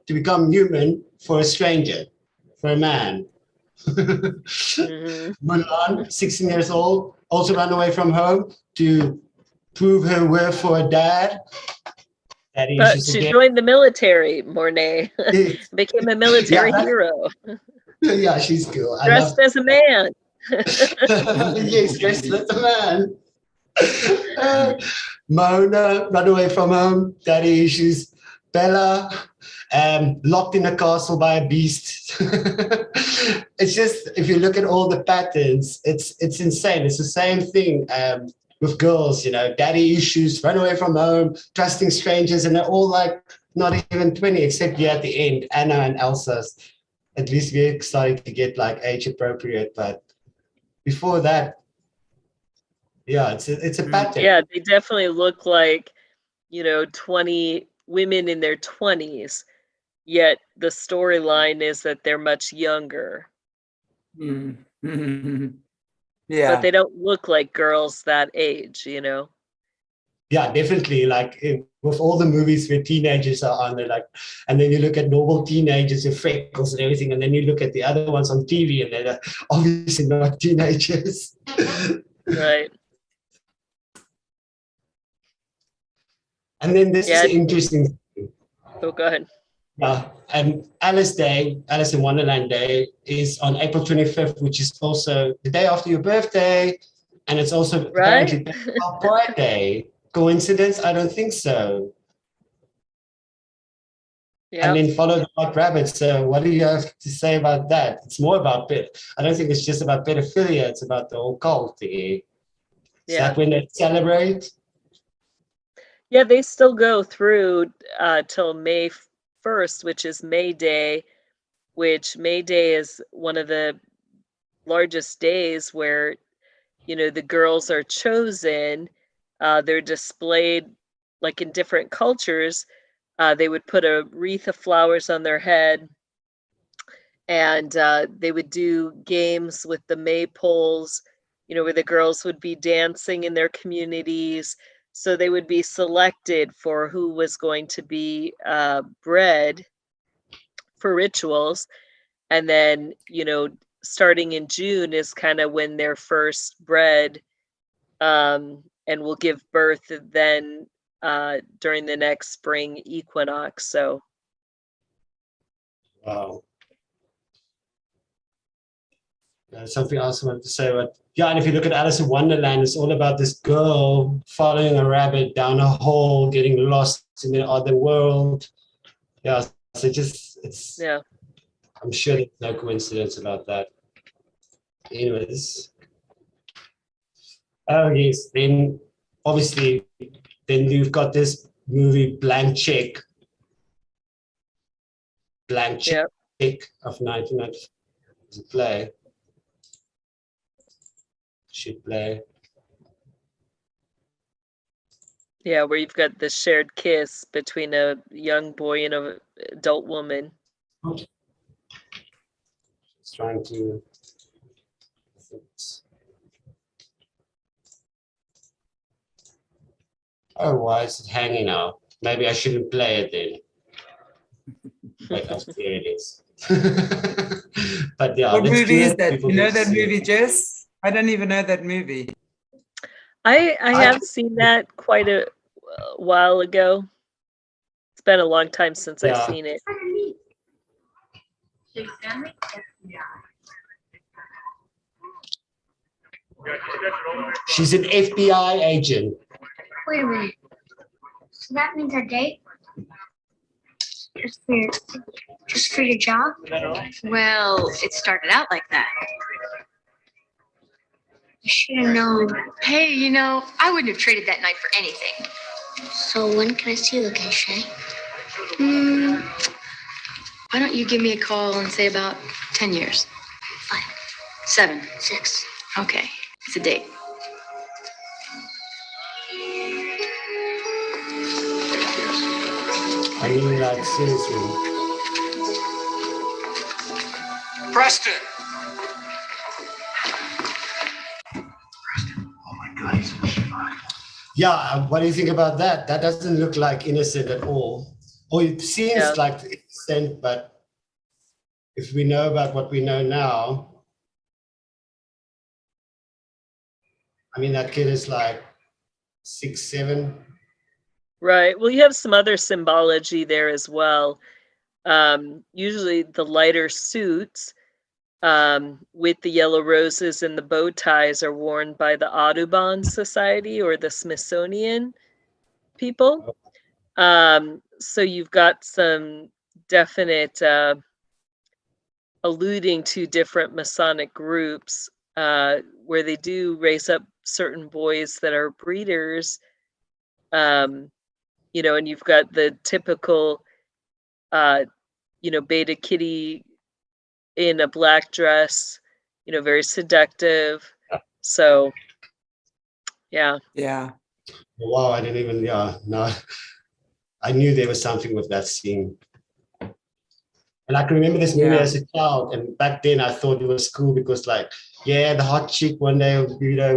to become human for a stranger, for a man. Mulan, 16 years old, also ran away from home to prove her worth for a dad. But she joined the military, Mornay. Became a military hero. Yeah, she's cool. Dressed as a man. Yes, dressed as a man. Mona, run away from home, daddy issues. Bella, locked in a castle by a beast. It's just, if you look at all the patterns, it's insane. It's the same thing with girls, daddy issues, run away from home, trusting strangers, and they're all like not even 20, except at the end, Anna and Elsa's. At least we're starting to get age appropriate, but before that, yeah, it's a pattern. Yeah, they definitely look like 20 women in their 20s, yet the storyline is that they're much younger. Yeah. But they don't look like girls that age, yeah, definitely. Like with all the movies where teenagers are on, they're like, and then you look at normal teenagers with freckles and everything, and then you look at the other ones on TV, and they're obviously not teenagers. Right. And then this is interesting. Oh, go ahead. Yeah, and Alice Day, Alice in Wonderland Day, is on April 25th, which is also the day after your birthday, and it's also apparently our Pride Day. Coincidence? I don't think so. Yeah. And then follow the white rabbit. So what do you have to say about that? It's more about I don't think it's just about pedophilia. It's about the whole cult thing. Is that when they celebrate? Yeah, they still go through till May 1st, which is May Day, which May Day is one of the largest days where, you know, the girls are chosen. They're displayed like in different cultures. They would put a wreath of flowers on their head, and they would do games with the maypoles, you know, where the girls would be dancing in their communities. So they would be selected for who was going to be bred for rituals. And then, you know, starting in June is kind of when they're first bred, and will give birth then during the next spring equinox. So. Wow. Something else I wanted to say, but yeah, and if you look at Alice in Wonderland, it's all about this girl following a rabbit down a hole, getting lost in the other world. Yeah, so it's yeah. I'm sure there's no coincidence about that. Anyways. Oh yes, then obviously then you've got this movie Blank Check. Blank Check of 1994. It's a play. Should play. Yeah, where you've got the shared kiss between a young boy and an adult woman. Just trying to. Oh, why is it hanging out? Maybe I shouldn't play it then. Wait, here it is. But yeah, what movie is that? You know that movie, Jess? I don't even know that movie. I have seen that quite a while ago. It's been a long time since I've seen it. She's an FBI agent. Wait a minute. So that means a date? Just for your job? Well, it started out like that. You should have known. Hey, you know, I wouldn't have traded that night for anything. So when can I see you again, Shay? Why don't you give me a call and say about 10 years? 5. 7. 6. Okay, it's a date. I mean, like, seriously. Preston! Yeah, what do you think about that? That doesn't look like innocent at all. Or it seems like innocent, but if we know about what we know now, I mean, that kid is like 6, 7. Right. Well, you have some other symbology there as well. Usually the lighter suits with the yellow roses and the bow ties are worn by the Audubon Society or the Smithsonian people. So you've got some definite alluding to different Masonic groups where they do raise up certain boys that are breeders, you know, and you've got the typical, you know, beta kitty in a black dress, you know, very seductive. So, yeah. Yeah. Wow, I didn't even, no. I knew there was something with that scene. And I can remember this movie as a child, and back then I thought it was cool because, like, Yeah, the hot chick one day, you know,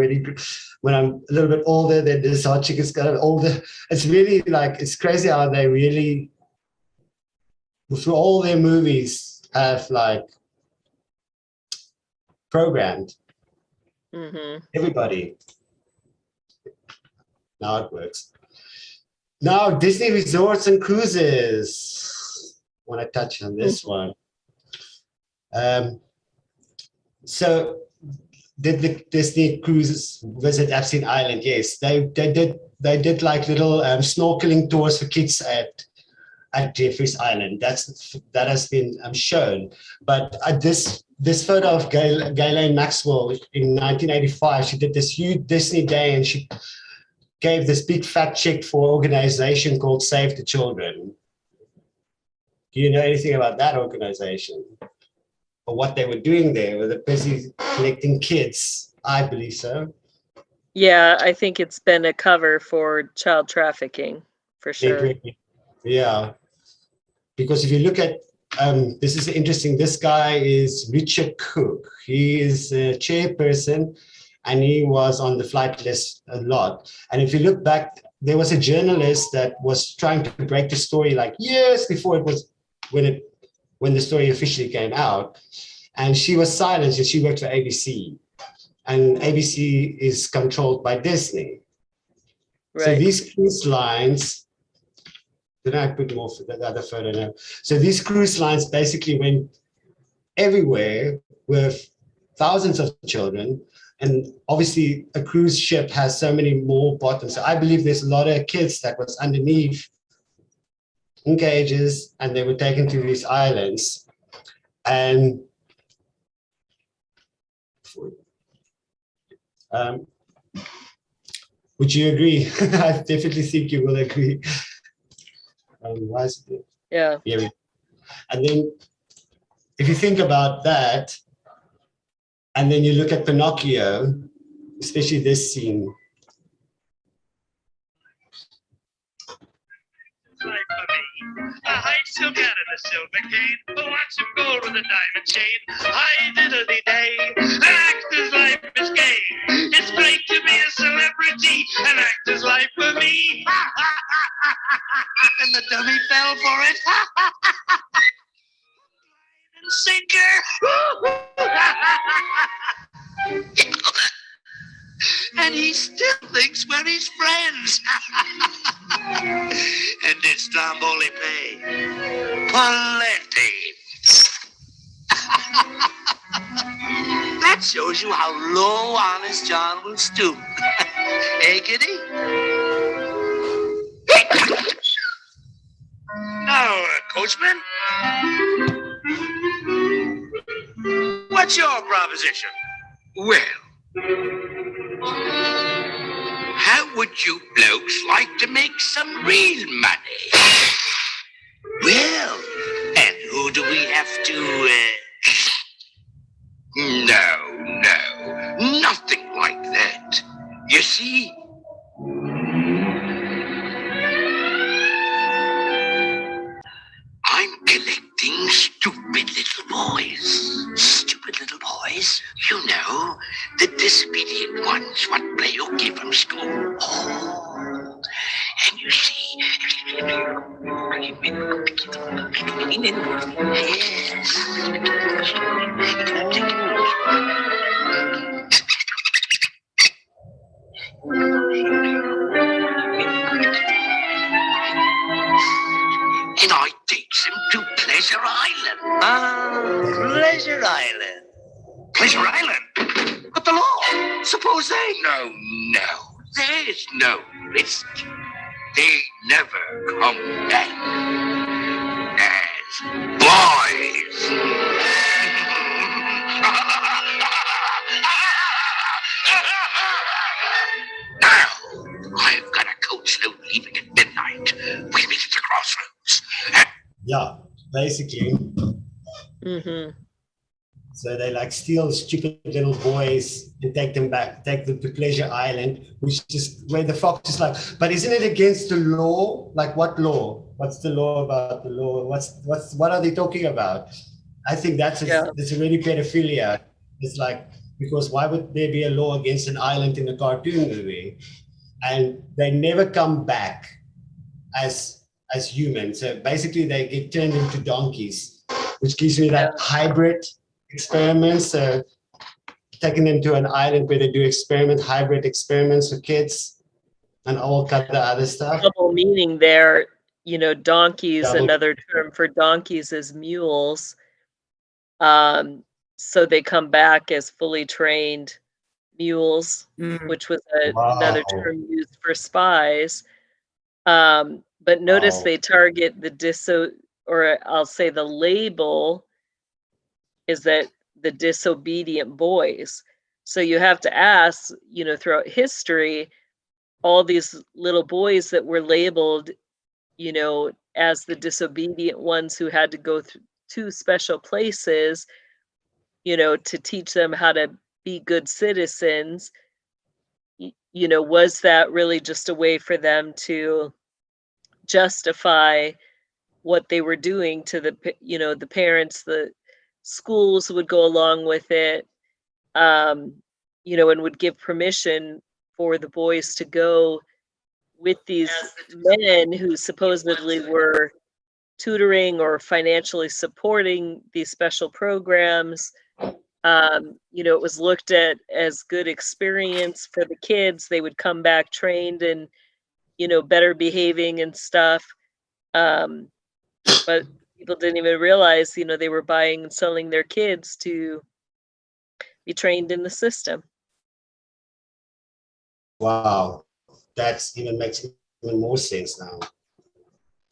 when I'm a little bit older, then this hot chick is kind of older. It's really like, it's crazy how they really, through all their movies, have like programmed everybody. Now it works. Now, Disney resorts and cruises. I want to touch on this one. So, did the Disney cruises visit Epstein Island? Yes, they did. They did like little snorkeling tours for kids at Jeffrey's Island. That has been shown. But this photo of Ghislaine Maxwell in 1985, she did this huge Disney day, and she gave this big fat check for an organization called Save the Children. Do you know anything about that organization? Or what they were doing there? Were they busy collecting kids? I believe so. Yeah, I think it's been a cover for child trafficking, for sure. Yeah. Because if you look at, this is interesting, this guy is Richard Cook. He is a chairperson, and he was on the flight list a lot. And if you look back, there was a journalist that was trying to break the story like years before it was, when the story officially came out. And she was silenced, and she worked for ABC. And ABC is controlled by Disney. Right. So these cruise lines, did I put more for the other photo now? So these cruise lines basically went everywhere with thousands of children. And obviously a cruise ship has so many more bottoms. So I believe there's a lot of kids that was underneath in cages, and they were taken to these islands. And would you agree? I definitely think you will agree. Why is it there? Yeah. And then if you think about that, and then you look at Pinocchio, especially this scene. A high silk hat and a silver cane, a watch of gold with a diamond chain. High diddly day, an actor's life is gay. It's great to be a celebrity, an actor's life for me. And the dummy fell for it. And sinker. And he still thinks we're his friends. And it's Stromboli pay. Plenty. That shows you how low Honest John will stoop. Hey, Kitty? Now, coachman. What's your proposition? Well, how would you blokes like to make some real money? Well, and who do we have to, No, nothing like that. You see? I'm collecting stupid little boys. Stupid little boys? You know, the disobedient ones what play hooky from school. Oh, and you see... And I takes him to Pleasure Island. Pleasure Island. Pleasure Island? But the law. Suppose they... No. There's no risk. They never come back as boys. Now, I've got a coach load leaving at midnight. We'll meet at the crossroads. Yeah, basically. Mm-hmm. So they like steal stupid little boys and take them to Pleasure Island, which is where the fox is like, but isn't it against the law? Like what law? What's the law about the law? What are they talking about? I think that's a really pedophilia. It's like because why would there be a law against an island in a cartoon movie? And they never come back as humans. So basically they get turned into donkeys, which gives me that hybrid experiment. So taking them to an island where they do hybrid experiments with kids and all kind of other stuff. Double meaning there, you know, donkeys, Double. another term for donkeys is mules. So they come back as fully trained mules, which was another term used for spies. But notice they target the or I'll say the label is that the disobedient boys. So you have to ask, you know, throughout history, all these little boys that were labeled, you know, as the disobedient ones who had to go to special places, you know, to teach them how to be good citizens, you know, was that really just a way for them to justify what they were doing to the, you know, the parents? The schools would go along with it, you know, and would give permission for the boys to go with these men who supposedly were tutoring or financially supporting these special programs. You know, it was looked at as good experience for the kids. They would come back trained and, you know, better behaving and stuff. But people didn't even realize, you know, they were buying and selling their kids to be trained in the system. Wow, that's even makes even more sense now.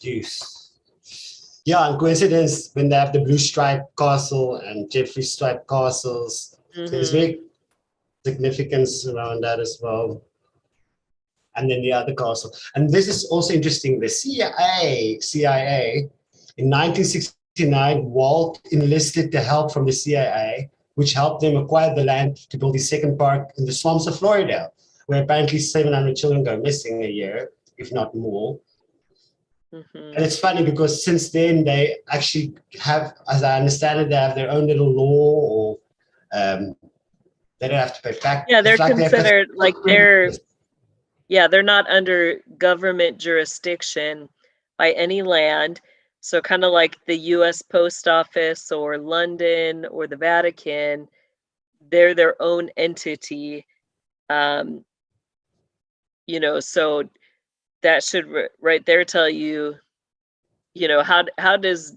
Juice. Yeah, and coincidence when they have the blue stripe castle and Jeffrey stripe castles. So there's big significance around that as well. And then the other castle. And this is also interesting. The CIA in 1969, WALT enlisted the help from the CIA, which helped them acquire the land to build the second park in the swamps of Florida, where apparently 700 children go missing a year, if not more. And it's funny because since then they actually have, as I understand it, they have their own little law, or they don't have to pay back. Yeah, they're considered like they're not under government jurisdiction by any land. So kind of like the US Post Office or London or the Vatican, they're their own entity. You know, so that should right there tell you, you know, how does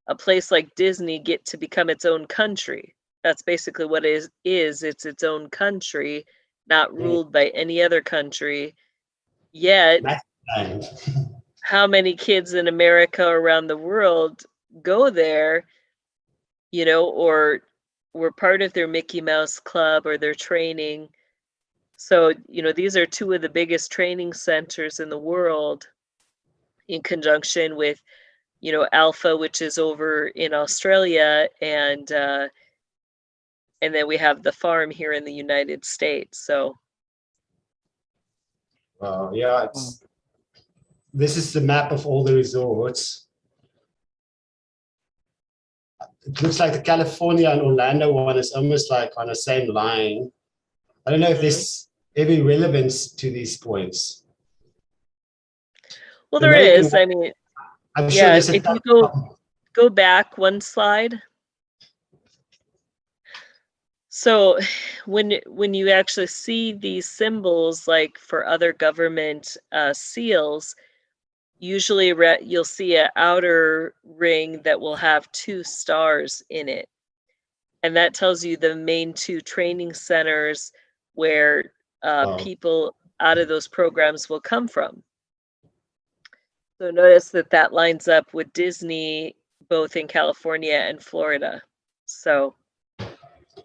a place like Disney get to become its own country? That's basically what it is. It's its own country, not ruled by any other country. Yet, how many kids in America or around the world go there, you know, or were part of their Mickey Mouse Club or their training? So, you know, these are two of the biggest training centers in the world, in conjunction with, you know, Alpha, which is over in Australia, and then we have the farm here in the United States. So, yeah, this is the map of all the resorts. It looks like the California and Orlando one is almost like on the same line. I don't know if there's any relevance to these points. Well, there is. I mean, I'm sure there's if you go back one slide. So when you actually see these symbols, like for other government seals, usually you'll see an outer ring that will have 2 stars in it. And that tells you the main 2 training centers where people out of those programs will come from. So notice that lines up with Disney, both in California and Florida. So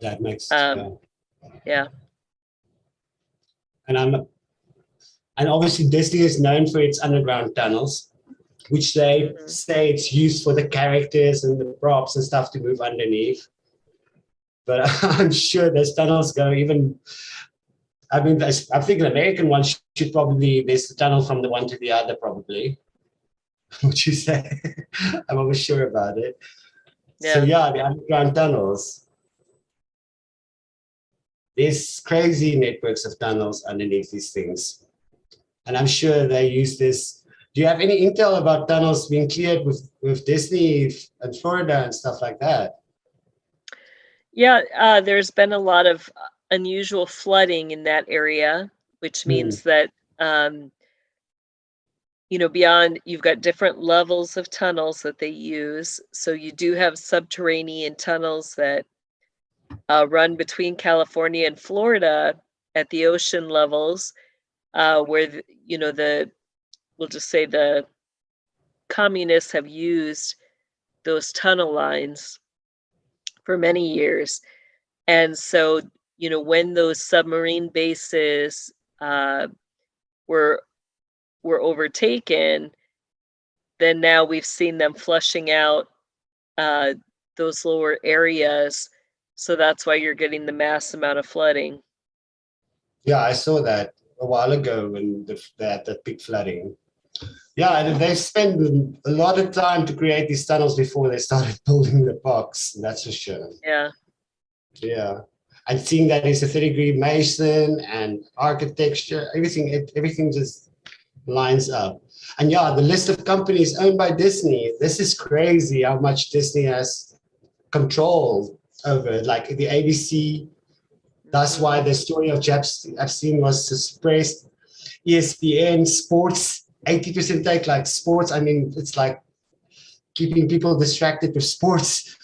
that makes yeah. And obviously Disney is known for its underground tunnels, which they say it's used for the characters and the props and stuff to move underneath. But I'm sure those tunnels go even. I mean, I think an American one should probably, there's the tunnel from the one to the other, probably. Would you say? I'm not sure about it. Yeah. So yeah, the underground tunnels. There's crazy networks of tunnels underneath these things. And I'm sure they use this. Do you have any intel about tunnels being cleared with Disney and Florida and stuff like that? Yeah, there's been a lot of unusual flooding in that area, which means that, beyond, you've got different levels of tunnels that they use. So you do have subterranean tunnels that run between California and Florida at the ocean levels, where, we'll just say the communists have used those tunnel lines for many years. And so, when those submarine bases were overtaken, then now we've seen them flushing out those lower areas. So that's why you're getting the mass amount of flooding. Yeah, I saw that a while ago when that big flooding. Yeah, and they've spent a lot of time to create these tunnels before they started building the parks. That's for sure. Yeah. Yeah. And seeing that it's a 30-degree mason and architecture, everything just lines up. And yeah, the list of companies owned by Disney, this is crazy how much Disney has control over it. Like the ABC, that's why the story of Epstein was suppressed. ESPN, sports, 80% take like sports. I mean, it's like keeping people distracted with sports.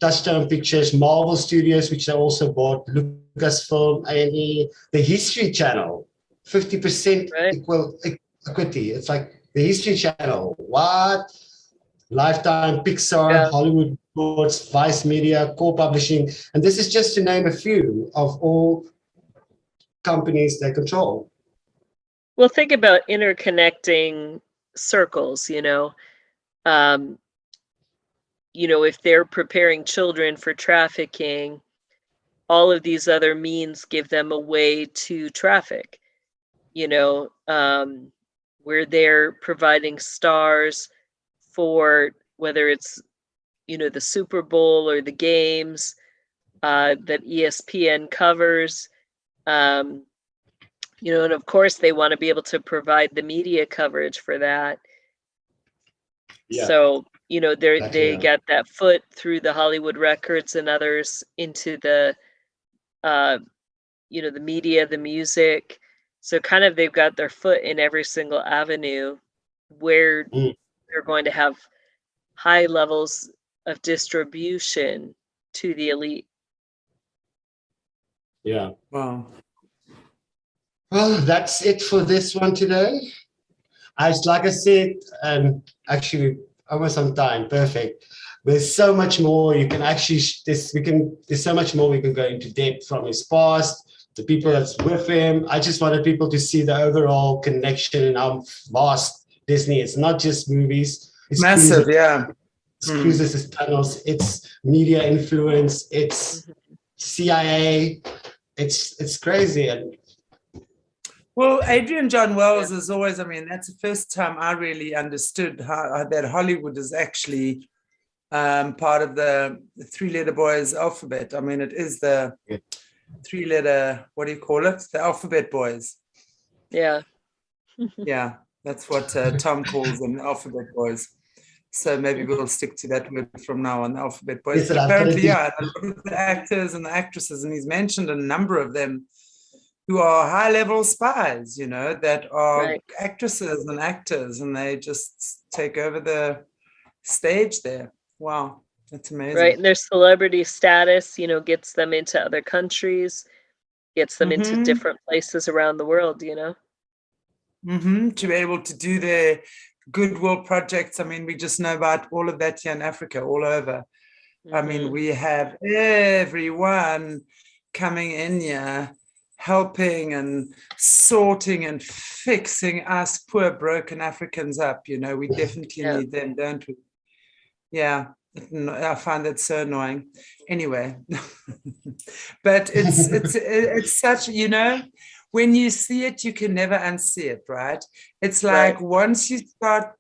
Touchdown Pictures, Marvel Studios, which they also bought, Lucasfilm, A&E, the History Channel, 50% equity. It's like the History Channel. What? Lifetime, Pixar, Hollywood Sports, Vice Media, Core Publishing. And this is just to name a few of all companies they control. Well, think about interconnecting circles, if they're preparing children for trafficking, all of these other means give them a way to traffic, where they're providing stars for whether it's, the Super Bowl or the games that ESPN covers, and of course they want to be able to provide the media coverage for that. Yeah. So, they get that foot through the Hollywood Records and others into the, the media, the music. So kind of they've got their foot in every single avenue where they're going to have high levels of distribution to the elite. Yeah. Wow. Well, that's it for this one today. Like I said, actually almost on time, perfect. There's so much more you can actually, there's so much more we can go into depth from his past, the people that's with him. I just wanted people to see the overall connection and how vast Disney is. Not just movies. It's massive, cruises, It's cruises, it's tunnels, it's media influence, it's CIA. It's crazy. And well, Adrian John Wells is always, that's the first time I really understood how that Hollywood is actually part of the three-letter boys alphabet. It is the three-letter, what do you call it? The alphabet boys. Yeah. Yeah, that's what Tom calls them, the alphabet boys. So maybe we'll stick to that word from now on, the alphabet boys. But apparently, a lot of the actors and the actresses, and he's mentioned a number of them who are high-level spies, that are actresses and actors, and they just take over the stage there. Wow, that's amazing. Right, and their celebrity status, gets them into other countries, gets them into different places around the world, To be able to do their goodwill projects. We just know about all of that here in Africa, all over. We have everyone coming in here, helping and sorting and fixing us poor broken Africans up. We definitely need them, don't we? Yeah, I find that so annoying. Anyway, but it's such, when you see it, you can never unsee it, right? It's like once you start,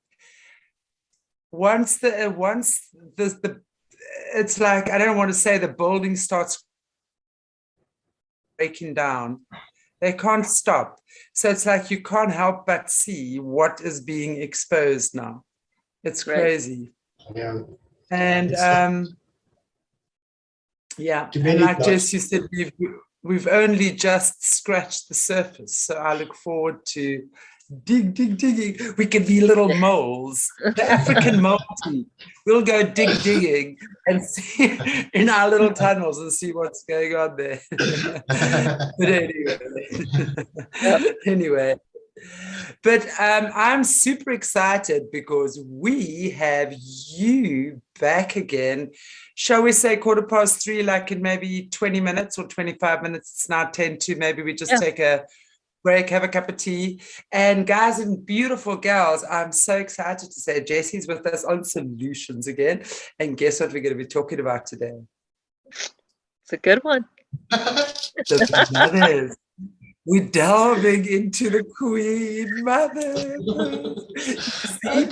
it's like, I don't want to say the building starts breaking down. They can't stop. So it's like you can't help but see what is being exposed now. It's crazy. Yeah. And yeah, Too and many like dots. Jess, you said, we've only just scratched the surface. So I look forward to digging. We could be little moles, the African mole team. We'll go digging and see in our little tunnels and see what's going on there. But anyway, but I'm super excited because we have you back again. Shall we say 3:15, like in maybe 20 minutes or 25 minutes? It's now 10 to, maybe we just take a break, have a cup of tea. And guys and beautiful girls, I'm so excited to say Jessie's with us on Solutions again. And guess what we're going to be talking about today? It's a good one. The mothers. We're delving into the Queen Mother. See,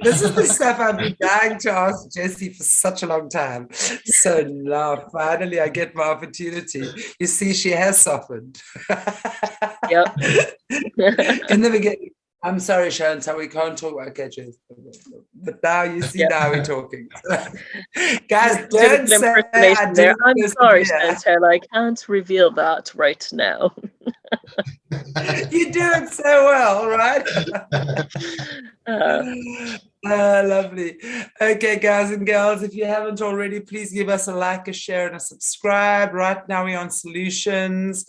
this is the stuff I've been dying to ask Jessie for such a long time. So now, finally, I get my opportunity. You see, she has softened. Yep. In the beginning, I'm sorry, Chantelle, we can't talk about Jess. But now you see, now we're talking. Guys, don't say I didn't. I'm sorry, Chantelle, I can't reveal that right now. You do it so well, right? Lovely. Okay, guys and girls, if you haven't already, please give us a like, a share, and a subscribe. Right now we're on Solutions,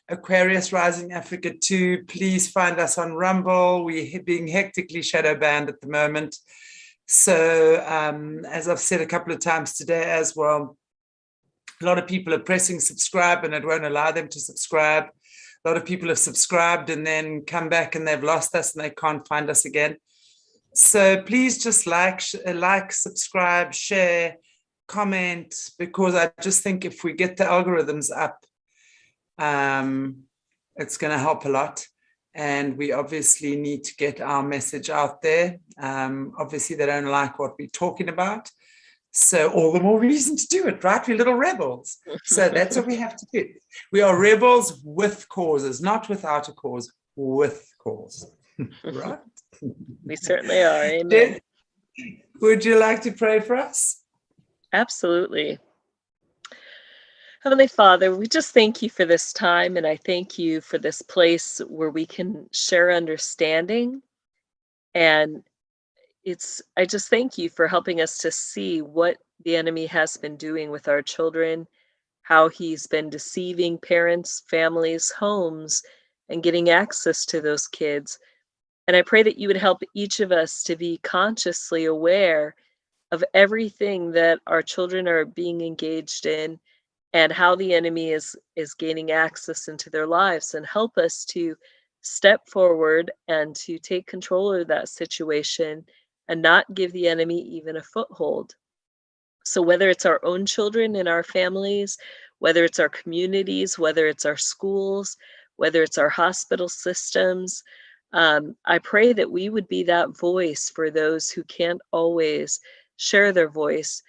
Aquarius Rising Africa 2. Please find us on Rumble. We're being hectically shadow banned at the moment. So as I've said a couple of times today as well, a lot of people are pressing subscribe and it won't allow them to subscribe. A lot of people have subscribed and then come back and they've lost us and they can't find us again. So please just like, subscribe, share, comment, because I just think if we get the algorithms up, it's going to help a lot. And we obviously need to get our message out there. Obviously, they don't like what we're talking about. So all the more reason to do it, right? We're little rebels. So that's what we have to do. We are rebels with causes, not without a cause, with cause. Right? We certainly are. Amen. Would you like to pray for us? Absolutely. Heavenly Father, we just thank you for this time, and I thank you for this place where we can share understanding. And I just thank you for helping us to see what the enemy has been doing with our children, how he's been deceiving parents, families, homes, and getting access to those kids. And I pray that you would help each of us to be consciously aware of everything that our children are being engaged in and how the enemy is gaining access into their lives, and help us to step forward and to take control of that situation and not give the enemy even a foothold. So whether it's our own children in our families, whether it's our communities, whether it's our schools, whether it's our hospital systems, I pray that we would be that voice for those who can't always share their voice,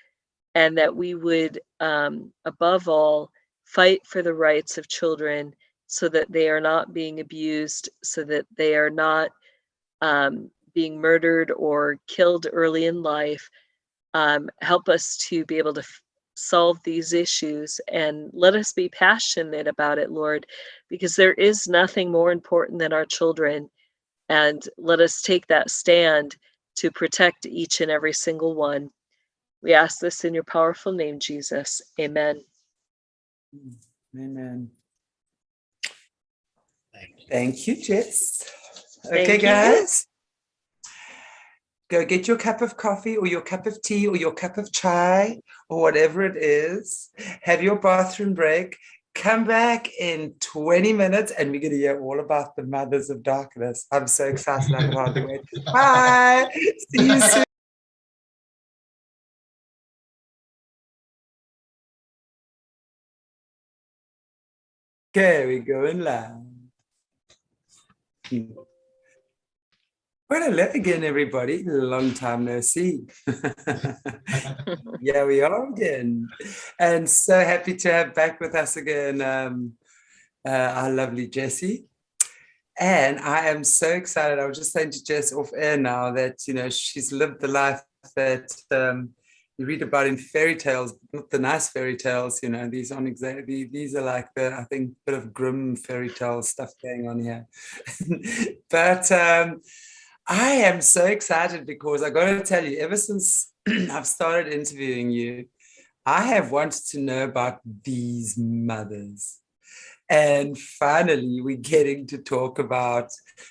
and that we would, above all, fight for the rights of children so that they are not being abused, so that they are not being murdered or killed early in life. Help us to be able to solve these issues, and let us be passionate about it, Lord, because there is nothing more important than our children. And let us take that stand to protect each and every single one. We ask this in your powerful name, Jesus. Amen. Amen. Thank you, Jess. Thank Okay, you. guys. Go get your cup of coffee or your cup of tea or your cup of chai or whatever it is. Have your bathroom break. Come back in 20 minutes and we're going to hear all about the mothers of darkness. I'm so excited. I can hardly wait. Bye. See you soon. Okay, we're going live. Well, hello again, everybody. Long time no see. Yeah, we are again. And so happy to have back with us again our lovely Jessie. And I am so excited. I was just saying to Jess off air now that, she's lived the life that you read about in fairy tales, not the nice fairy tales, these aren't exactly, these are like the, I think, bit of grim fairy tale stuff going on here. But I am so excited because I got to tell you, ever since I've started interviewing you, I have wanted to know about these mothers. And finally, we're getting to talk about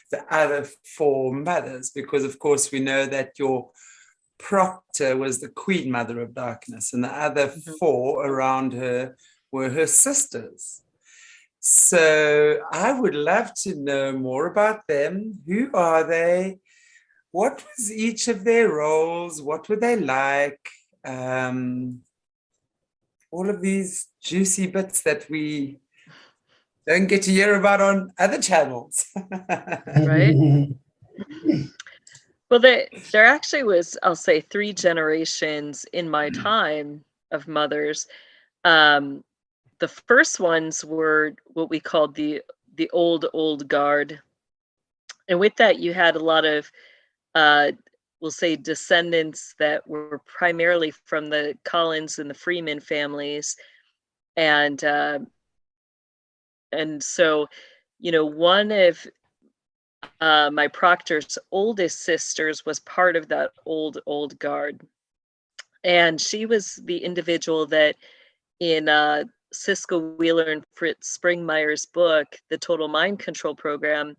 the other 4 mothers, because, of course, we know that your proctor was the Queen Mother of Darkness, and the other 4 around her were her sisters. So I would love to know more about them. Who are they? What was each of their roles? What were they like? All of these juicy bits that we don't get to hear about on other channels. Right. Well, there actually was, I'll say, 3 generations in my time of mothers. The first ones were what we called the old guard. And with that, you had a lot of, we'll say, descendants that were primarily from the Collins and the Freeman families. And so, one of my proctor's oldest sisters was part of that old guard. And she was the individual that in Cisco Wheeler and Fritz Springmeier's book, The Total Mind Control Program,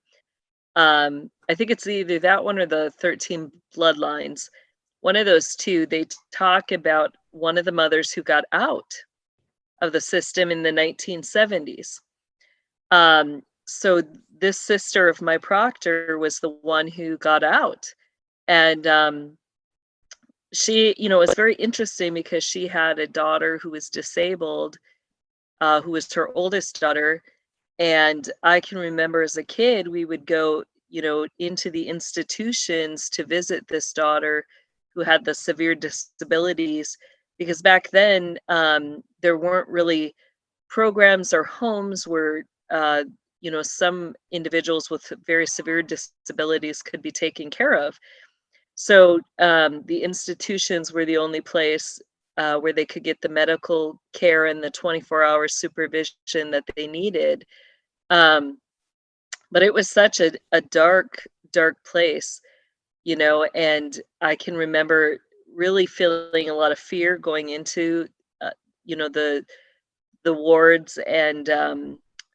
I think it's either that one or the 13 Bloodlines. One of those 2, they talk about one of the mothers who got out of the system in the 1970s. So this sister of my proctor was the one who got out. And she, it was very interesting because she had a daughter who was disabled, who was her oldest daughter. And I can remember as a kid, we would go, into the institutions to visit this daughter who had the severe disabilities, because back then there weren't really programs or homes where, some individuals with very severe disabilities could be taken care of. So the institutions were the only place where they could get the medical care and the 24-hour supervision that they needed. But it was such a dark place, and I can remember really feeling a lot of fear going into, the wards, and,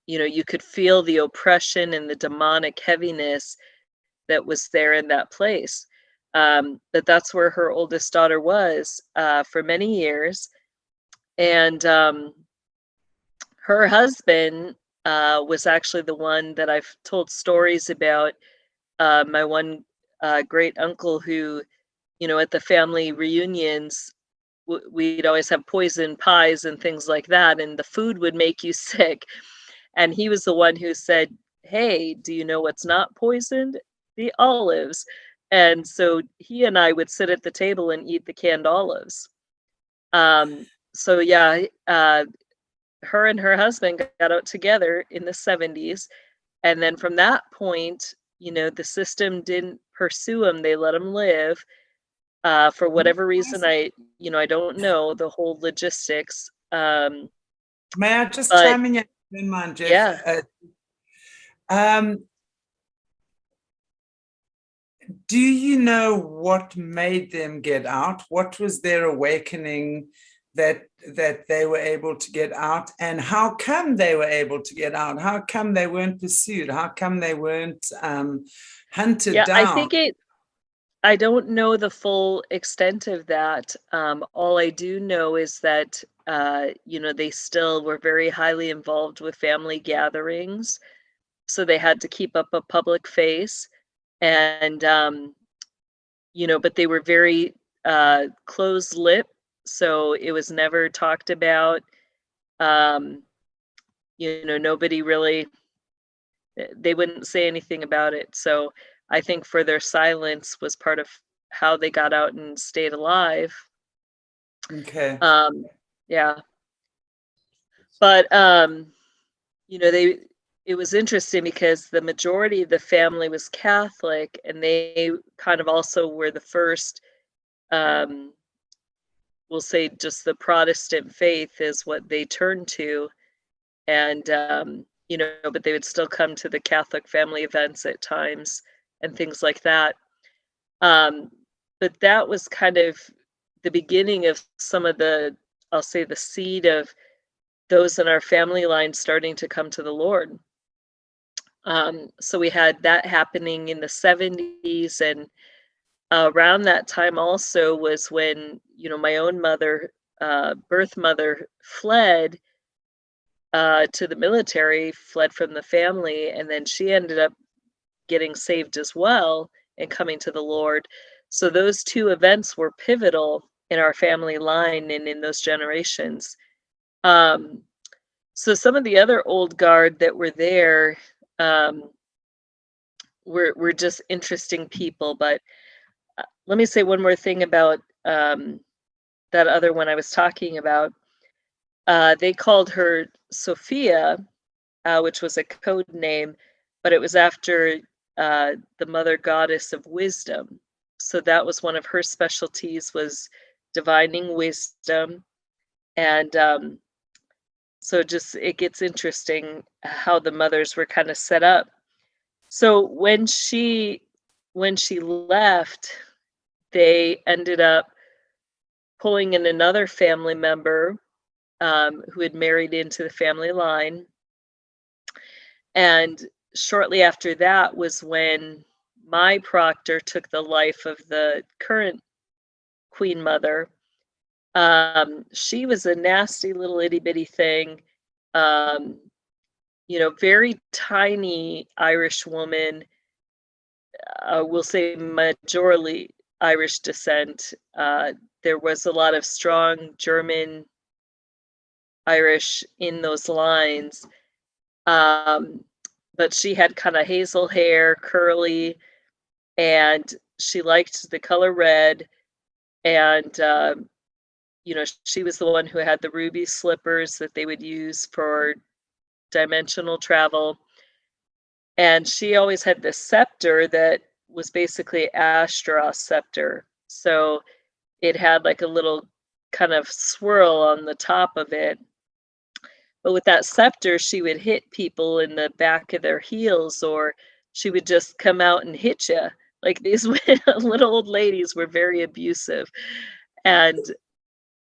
you could feel the oppression and the demonic heaviness that was there in that place. But that's where her oldest daughter was for many years. And her husband was actually the one that I've told stories about. My one great uncle who, at the family reunions, we'd always have poison pies and things like that, and the food would make you sick. And he was the one who said, "Hey, do you know what's not poisoned? The olives." And so he and I would sit at the table and eat the canned olives. So yeah, her and her husband got out together in the 70s. And then from that point, the system didn't pursue him. They let him live for whatever reason. I don't know the whole logistics. May I just but- chime in? You don't mind, Jeff? Yeah. Do you know what made them get out? What was their awakening that they were able to get out? And how come they were able to get out? How come they weren't pursued? How come they weren't hunted down? I don't know the full extent of that. All I do know is that, they still were very highly involved with family gatherings. So they had to keep up a public face. And, but they were very closed-lipped. So it was never talked about. Nobody really, they wouldn't say anything about it. So I think for their silence was part of how they got out and stayed alive. Okay. Yeah. But, you know, it was interesting because the majority of the family was Catholic, and they kind of also were the first, we'll say just the Protestant faith is what they turned to. And, you know, but they would still come to the Catholic family events at times and things like that. But that was kind of the beginning of some of the, I'll say, the seed of those in our family line starting to come to the Lord. So we had that happening in the 70s, and around that time also was when, you know, my own mother, birth mother, fled to the military, fled from the family, and then she ended up getting saved as well and coming to the Lord. So those two events were pivotal in our family line and in those generations. So some of the other old guard that were there were just interesting people. But let me say one more thing about that other one I was talking about. They called her Sophia, which was a code name, but it was after the mother goddess of wisdom. So that was one of her specialties, was divining wisdom. And so just it gets interesting how the mothers were kind of set up. So when she left, they ended up pulling in another family member who had married into the family line. And shortly after that was when my proctor took the life of the current queen mother. She was a nasty little itty bitty thing, you know, very tiny Irish woman. We'll say majorly Irish descent. There was a lot of strong German Irish in those lines. But she had kind of hazel hair, curly, and she liked the color red. And, you know, she was the one who had the ruby slippers that they would use for dimensional travel. And she always had this scepter that was basically Ashtaroth scepter. So it had like a little kind of swirl on the top of it. But with that scepter, she would hit people in the back of their heels, or she would just come out and hit you. Like these little old ladies were very abusive. And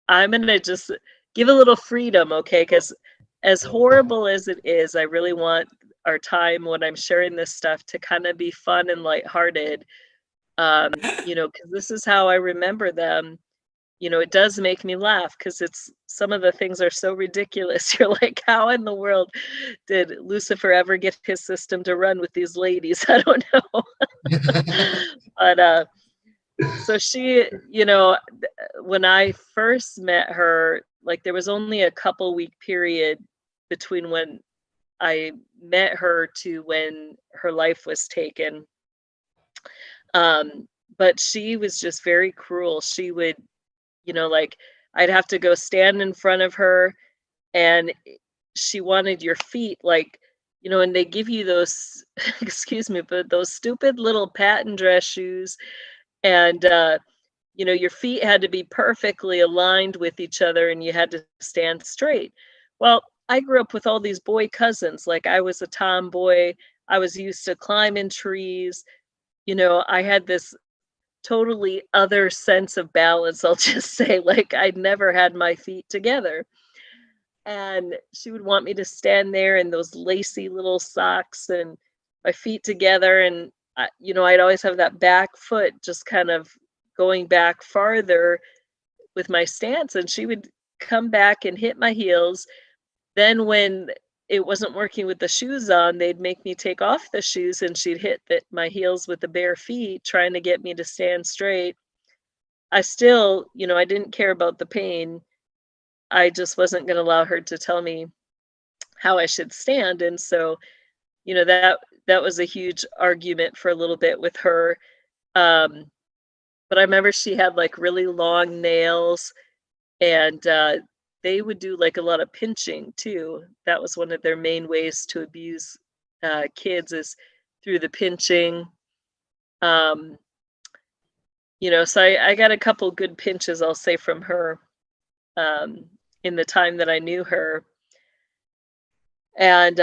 I'm going to just give a little freedom, okay? Because as horrible as it is, I really want our time when I'm sharing this stuff to kind of be fun and lighthearted, you know, because this is how I remember them. You know, it does make me laugh because it's some of the things are so ridiculous. You're like, how in the world did Lucifer ever get his system to run with these ladies? I don't know. But so she, you know, when I first met her, like there was only a couple week period between when I met her to when her life was taken. But she was just very cruel. She would, you know, like I'd have to go stand in front of her, and she wanted your feet, like, you know, and they give you those, excuse me, but those stupid little patent dress shoes. And, you know, your feet had to be perfectly aligned with each other and you had to stand straight. Well, I grew up with all these boy cousins. Like I was a tomboy. I was used to climbing trees. You know, I had this totally other sense of balance, I'll just say. Like I'd never had my feet together. And she would want me to stand there in those lacy little socks and my feet together. And, you know, I'd always have that back foot just kind of going back farther with my stance. And she would come back and hit my heels. Then when it wasn't working with the shoes on, they'd make me take off the shoes, and she'd hit my heels with the bare feet, trying to get me to stand straight. I still, you know, I didn't care about the pain. I just wasn't going to allow her to tell me how I should stand. And so, you know, that that was a huge argument for a little bit with her. But I remember she had like really long nails, and they would do like a lot of pinching too. That was one of their main ways to abuse kids, is through the pinching. You know, so I got a couple good pinches, I'll say, from her in the time that I knew her. And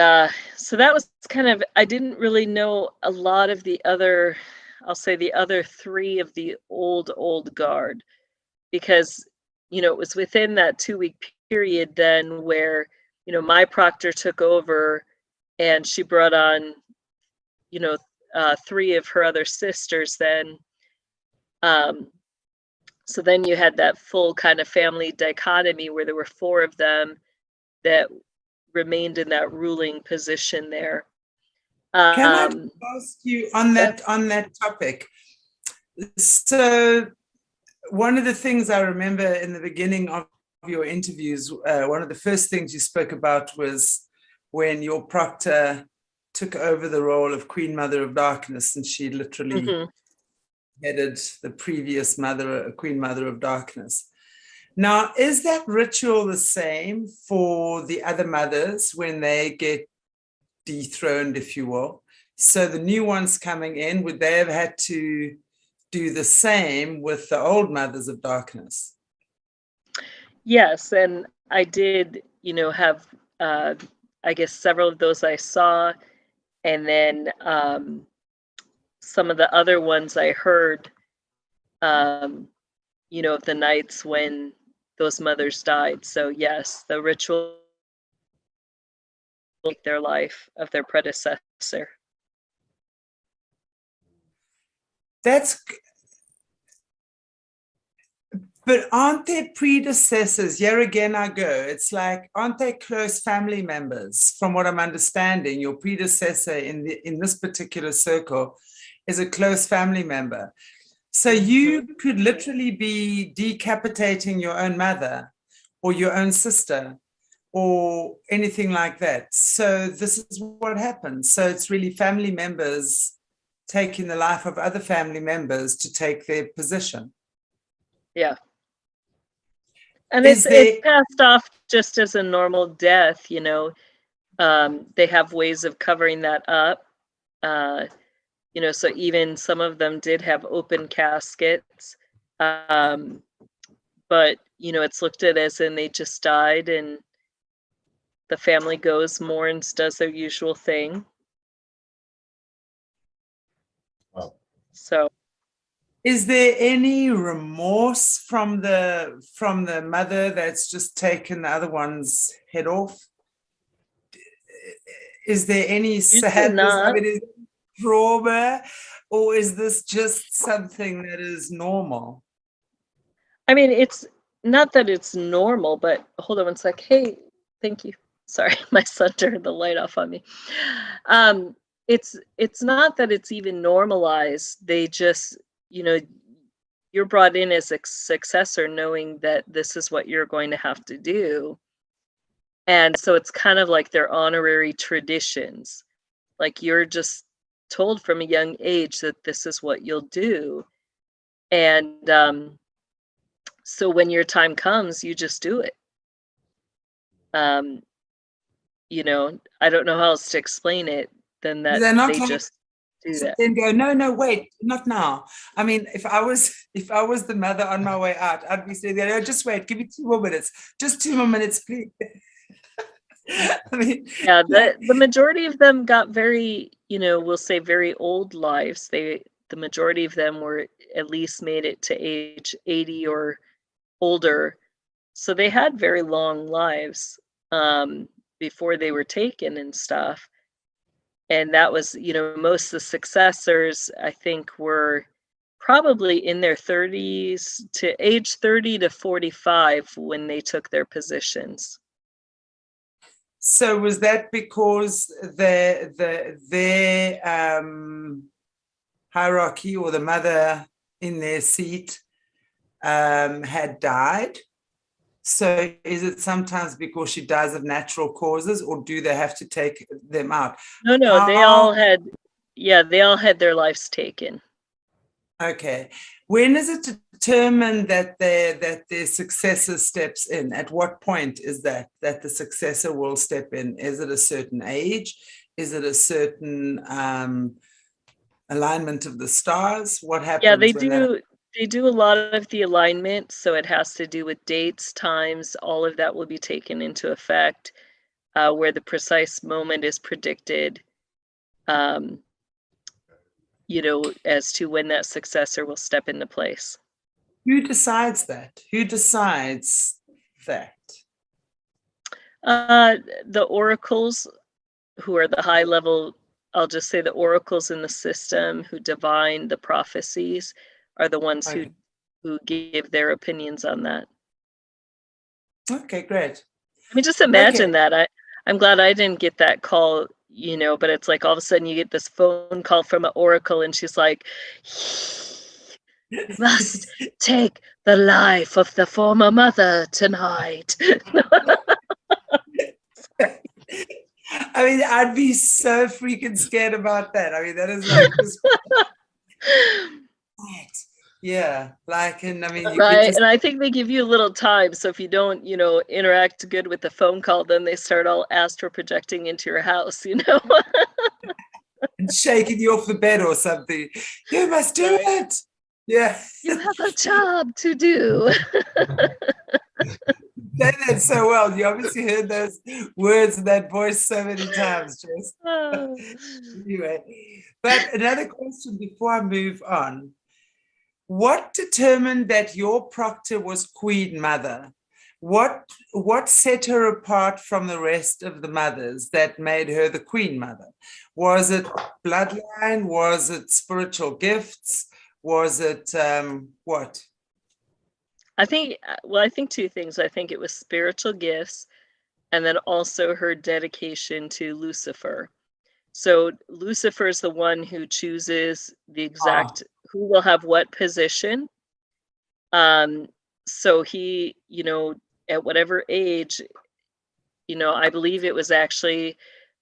so that was kind of, I didn't really know a lot of the other, I'll say the other three of the old guard, because, you know, it was within that 2-week period then where, you know, my proctor took over and she brought on, you know, 3 of her other sisters then. So then you had that full kind of family dichotomy where there were 4 of them that remained in that ruling position there. Can I ask you on that topic? So one of the things I remember in the beginning of your interviews, one of the first things you spoke about was when your proctor took over the role of Queen Mother of Darkness, and she literally headed the previous Queen Mother of Darkness. Now, is that ritual the same for the other mothers when they get dethroned, if you will? So the new ones coming in, would they have had to do the same with the old Mothers of Darkness? Yes, and I did, you know, have, I guess, several of those I saw, and then some of the other ones I heard, you know, of the nights when those mothers died. So yes, the ritual like their life of their predecessor. But aren't there predecessors? Here again I go. It's like, aren't they close family members? From what I'm understanding, your predecessor in this particular circle is a close family member. So you could literally be decapitating your own mother or your own sister or anything like that. So this is what happens. So it's really family members taking the life of other family members to take their position. Yeah. And it's passed off just as a normal death, you know. They have ways of covering that up. You know, so even some of them did have open caskets. But, you know, it's looked at as in they just died, and the family goes, mourns, does their usual thing. Wow. So is there any remorse from the mother that's just taken the other one's head off? Is there any sadness? I mean, is it trauma, or is this just something that is normal? I mean, it's not that it's normal, but hold on one sec. Hey, thank you. Sorry, my son turned the light off on me. It's not that it's even normalized. They just, you know, you're brought in as a successor knowing that this is what you're going to have to do. And so it's kind of like their honorary traditions. Like you're just told from a young age that this is what you'll do. And so when your time comes, you just do it. You know, I don't know how else to explain it than that they just do that. Then go, no, wait, not now. I mean, if I was the mother on my way out, I'd be saying, no, just wait, give me 2 more minutes. Just 2 more minutes, please. I mean, yeah, the majority of them got very, you know, we'll say very old lives. The majority of them were at least made it to age 80 or older. So they had very long lives before they were taken and stuff. And that was, you know, most of the successors, I think, were probably in their 30s to age 30 to 45 when they took their positions. So was that because their hierarchy or the mother in their seat had died? So is it sometimes because she dies of natural causes, or do they have to take them out? No, they all had Yeah, they all had their lives taken. Okay. When is it determined that their successor steps in? At what point is that the successor will step in? Is it a certain age? Is it a certain alignment of the stars? What happens? Yeah, they do a lot of the alignment, so it has to do with dates, times, all of that will be taken into effect, where the precise moment is predicted, you know, as to when that successor will step into place. Who decides that? Who decides that? The oracles, who are the high level, I'll just say the oracles in the system who divine the prophecies, are the ones Okay. who give their opinions on that. Okay, great. I mean, just imagine that. I'm glad I didn't get that call, you know, but it's like all of a sudden you get this phone call from an oracle and she's like, "You must take the life of the former mother tonight." I mean, I'd be so freaking scared about that. I mean, that is like this. Yeah, like, and I mean, you Right, could just, and I think they give you a little time. So if you don't, you know, interact good with the phone call, then they start all astral projecting into your house, you know. shaking you off the bed or something. You must do Right. it. Yeah. You have a job to do. Say that so well. You obviously heard those words and that voice so many times, Jess. Anyway, but another question before I move on. What determined that your proctor was Queen Mother? What set her apart from the rest of the mothers that made her the Queen Mother? Was it bloodline? Was it spiritual gifts? Was it what? I think two things. I think it was spiritual gifts, and then also her dedication to Lucifer. So Lucifer is the one who chooses the exact who will have what position. So he, you know, at whatever age, you know, I believe it was actually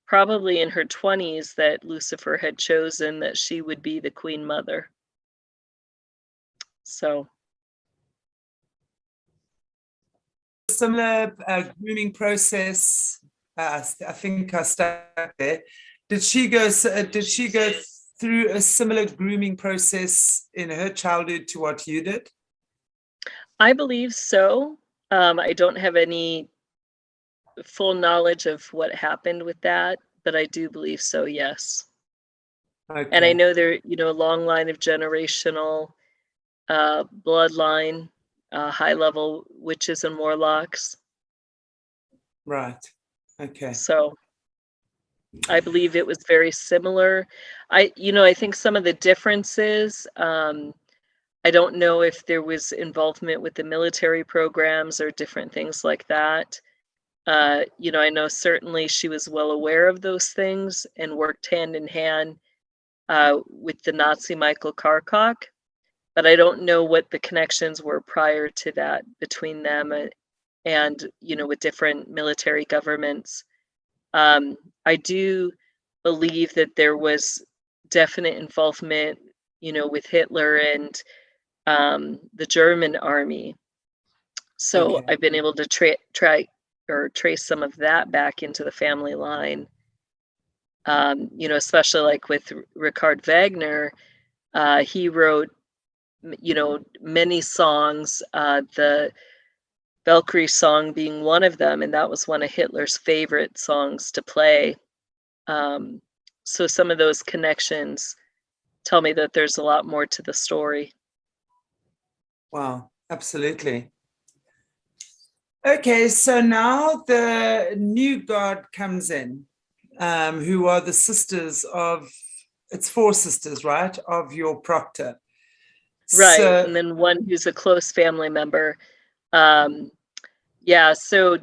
probably in her 20s that Lucifer had chosen that she would be the Queen Mother. So similar grooming process. I think I stuck there. Did she go through a similar grooming process in her childhood to what you did? I believe so. I don't have any full knowledge of what happened with that, but I do believe so, yes. Okay. And I know there, you know, a long line of generational bloodline, high-level witches and warlocks. Right. Okay. So I believe it was very similar. I think some of the differences, I don't know if there was involvement with the military programs or different things like that. You know, I know certainly she was well aware of those things and worked hand in hand with the Nazi Michael Karkoc, but I don't know what the connections were prior to that between them and, you know, with different military governments. I do believe that there was definite involvement, you know, with Hitler and the German army. So Okay. I've been able to trace some of that back into the family line. You know, especially like with Richard Wagner, he wrote, you know, many songs, the Valkyrie song being one of them, and that was one of Hitler's favorite songs to play. So some of those connections tell me that there's a lot more to the story. Wow, absolutely. Okay, so now the new god comes in, who are the sisters of, it's 4 sisters, right, of your proctor. Right, So, and then one who's a close family member. Yeah, so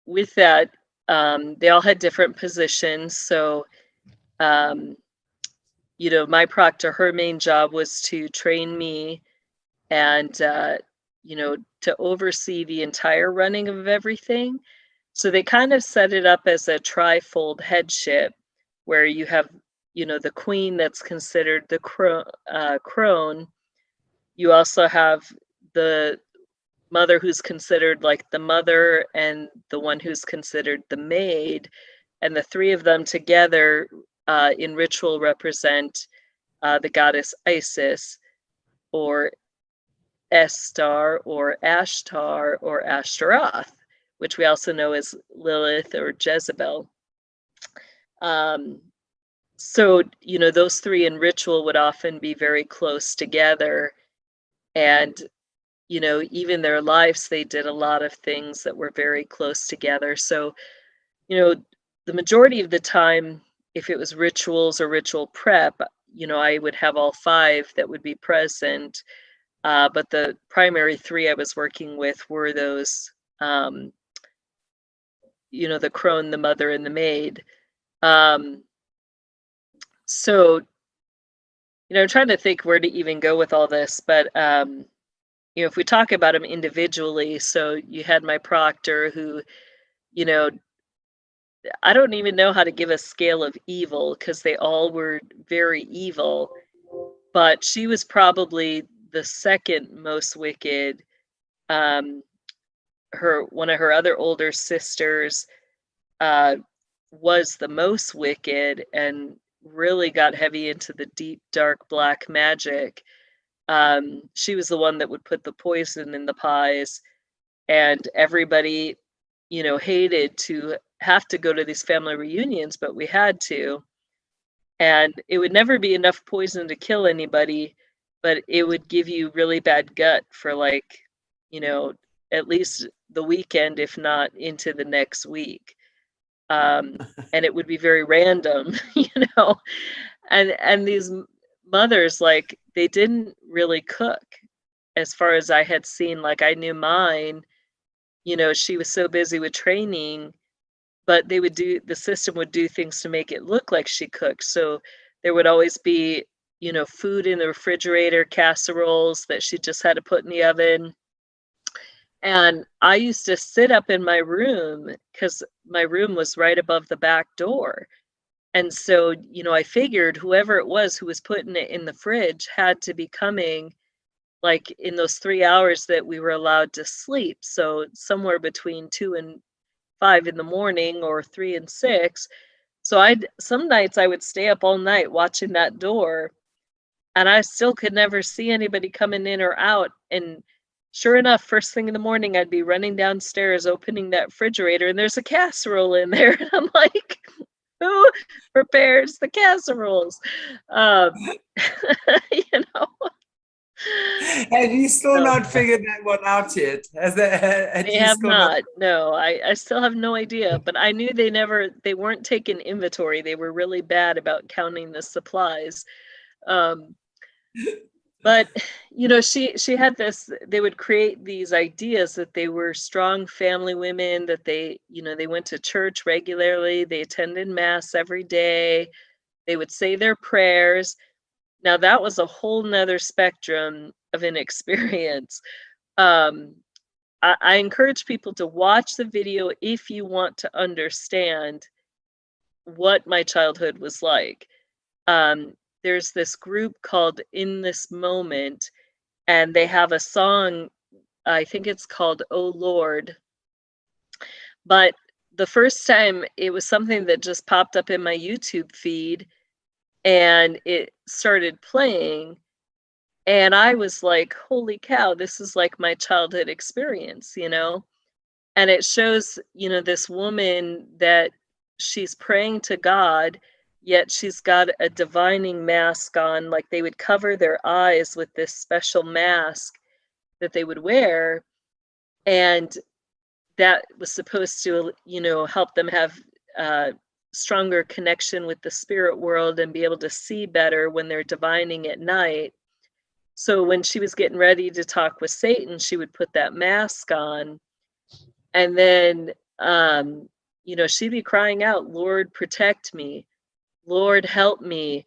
with that, they all had different positions. So, you know, my proctor, her main job was to train me and, you know, to oversee the entire running of everything. So they kind of set it up as a trifold headship where you have the queen that's considered the crone. You also have the mother who's considered like the mother, and the one who's considered the maid. And the three of them together in ritual represent the goddess Isis, or Estar, or Ashtar, or Ashtaroth, which we also know as Lilith or Jezebel. So, those three in ritual would often be very close together. And, even their lives, they did a lot of things that were very close together. So, the majority of the time, if it was rituals or ritual prep, I would have all five that would be present. But the primary three I was working with were those, the crone, the mother, and the maid. So, I'm trying to think where to even go with all this, but, if we talk about them individually, so you had my proctor who, I don't even know how to give a scale of evil, because they all were very evil, but she was probably the second most wicked. One of her other older sisters was the most wicked, and really got heavy into the deep, dark, black magic. She was the one that would put the poison in the pies, and everybody, hated to have to go to these family reunions, but we had to. And it would never be enough poison to kill anybody, but it would give you really bad gut for at least the weekend, if not into the next week. And it would be very random, and these mothers, they didn't really cook as far as I had seen. I knew mine, she was so busy with training, but the system would do things to make it look like she cooked. So there would always be, food in the refrigerator, casseroles that she just had to put in the oven. And I used to sit up in my room, because my room was right above the back door. And so, I figured whoever it was who was putting it in the fridge had to be coming in those 3 hours that we were allowed to sleep. So somewhere between 2 and 5 in the morning, or 3 and 6. So some nights I would stay up all night watching that door, and I still could never see anybody coming in or out. And sure enough, first thing in the morning, I'd be running downstairs, opening that refrigerator, and there's a casserole in there. And I'm like, who prepares the casseroles? Have you still not figured that one out yet? They have not. No, I still have no idea. But I knew they weren't taking inventory. They were really bad about counting the supplies. But she had this. They would create these ideas that they were strong family women, that they went to church regularly, they attended mass every day, they would say their prayers. Now that was a whole nother spectrum of an experience. I encourage people to watch the video if you want to understand what my childhood was like. There's this group called In This Moment, and they have a song, I think it's called Oh Lord. But the first time, it was something that just popped up in my YouTube feed, and it started playing, and I was like, holy cow, this is like my childhood experience, And it shows, this woman that she's praying to God, yet she's got a divining mask on. They would cover their eyes with this special mask that they would wear, and that was supposed to, help them have stronger connection with the spirit world and be able to see better when they're divining at night. So when she was getting ready to talk with Satan, she would put that mask on, and then she'd be crying out, Lord, protect me, Lord, help me,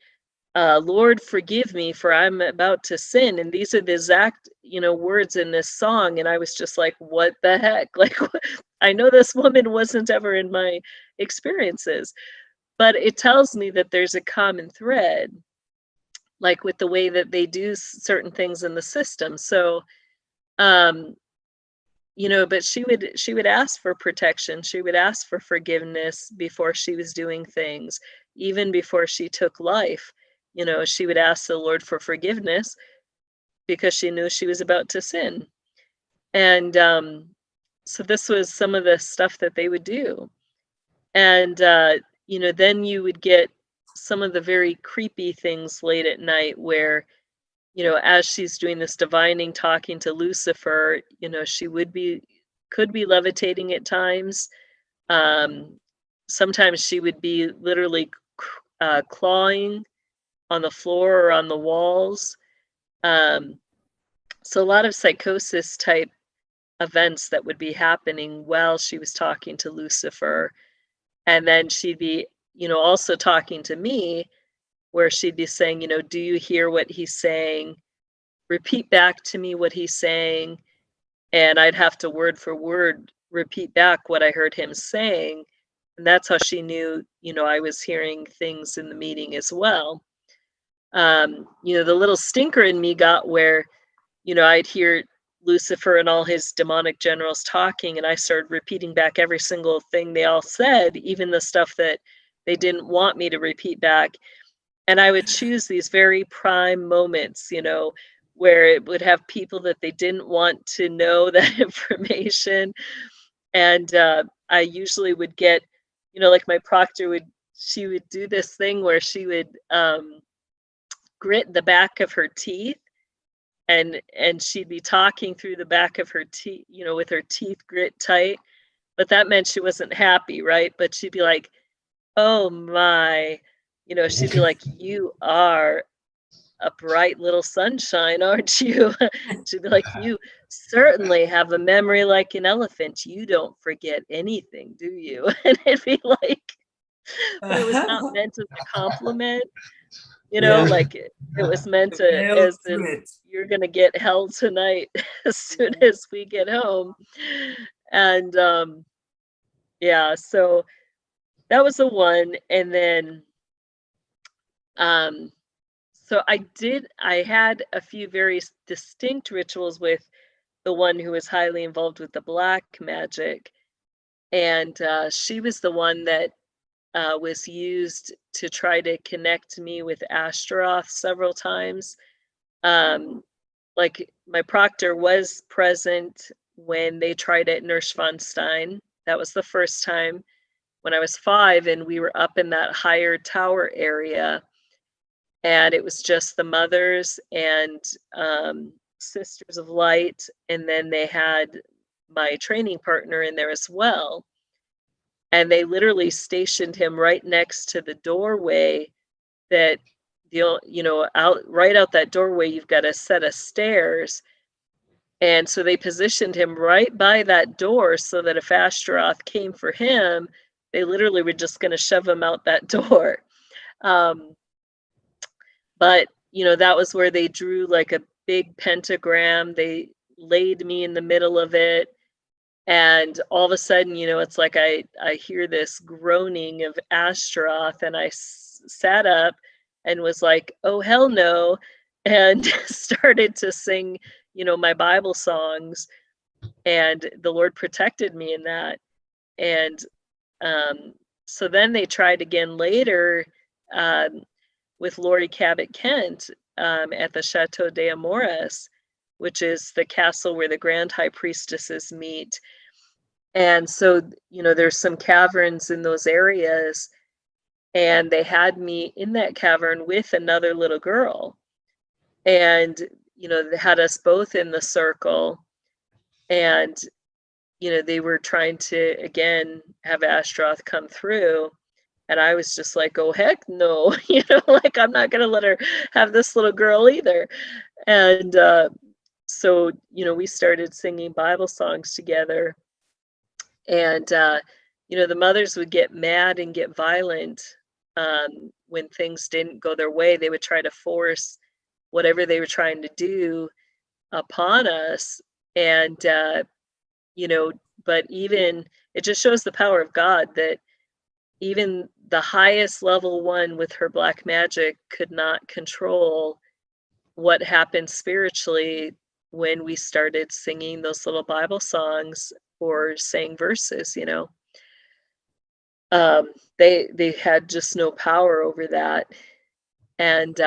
Lord, forgive me, for I'm about to sin. And these are the exact words in this song. And I was just like, what the heck? I know this woman wasn't ever in my experiences. but it tells me that there's a common thread, like with the way that they do certain things in the system. So, you know, but she would ask for protection. She would ask for forgiveness before she was doing things, even before she took life. You know, she would ask the Lord for forgiveness because she knew she was about to sin. And so this was some of the stuff that they would do. And, you know, then you would get some of the very creepy things late at night where, you know, as she's doing this divining, talking to Lucifer, you know, she could be levitating at times. Sometimes she would be literally clawing on the floor or on the walls. So a lot of psychosis type events that would be happening while she was talking to Lucifer. And then she'd be, you know, also talking to me, where she'd be saying, you know, do you hear what he's saying? Repeat back to me what he's saying. And I'd have to word for word repeat back what I heard him saying. And that's how she knew, you know, I was hearing things in the meeting as well. You know, the little stinker in me got where, you know, I'd hear Lucifer and all his demonic generals talking, and I started repeating back every single thing they all said, even the stuff that they didn't want me to repeat back. And I would choose these very prime moments, you know, where it would have people that they didn't want to know that information. And I usually would get, you know, like my proctor she would do this thing where she would grit the back of her teeth, and she'd be talking through the back of her teeth, you know, with her teeth grit tight. But that meant she wasn't happy, right? But she'd be like, oh my, you know, she'd be like, you are a bright little sunshine, aren't you? She'd be like, you certainly have a memory like an elephant. You don't forget anything, do you? And it'd be like, but it was not meant as a compliment, you know, like it was meant to, as in, you're going to get hell tonight as soon as we get home. And yeah, so that was the one. And then so I had a few very distinct rituals with the one who was highly involved with the black magic. And she was the one that was used to try to connect me with Ashtaroth several times. Like my proctor was present when they tried it at Neuschwanstein. That was the first time when I was 5, and we were up in that higher tower area. And it was just the mothers and Sisters of Light. And then they had my training partner in there as well. And they literally stationed him right next to the doorway that, you know, right out that doorway, you've got a set of stairs. And so they positioned him right by that door so that if Ashtaroth came for him, they literally were just going to shove him out that door. But, you know, that was where they drew like a big pentagram. They laid me in the middle of it. And all of a sudden, you know, it's like I hear this groaning of Ashtaroth, and I sat up and was like, oh, hell no, and started to sing, you know, my Bible songs. And the Lord protected me in that. And so then they tried again later with Laurie Cabot Kent at the Chateau des Amours, which is the castle where the Grand High Priestesses meet. And so, you know, there's some caverns in those areas, and they had me in that cavern with another little girl. And, you know, they had us both in the circle, and, you know, they were trying to, again, have Ashtaroth come through. And I was just like, oh, heck no, you know, like, I'm not going to let her have this little girl either. And so, you know, we started singing Bible songs together. And, you know, the mothers would get mad and get violent when things didn't go their way. They would try to force whatever they were trying to do upon us. And, you know, but even it just shows the power of God that even the highest level one with her black magic could not control what happened spiritually when we started singing those little Bible songs or sang verses, you know. They had just no power over that. And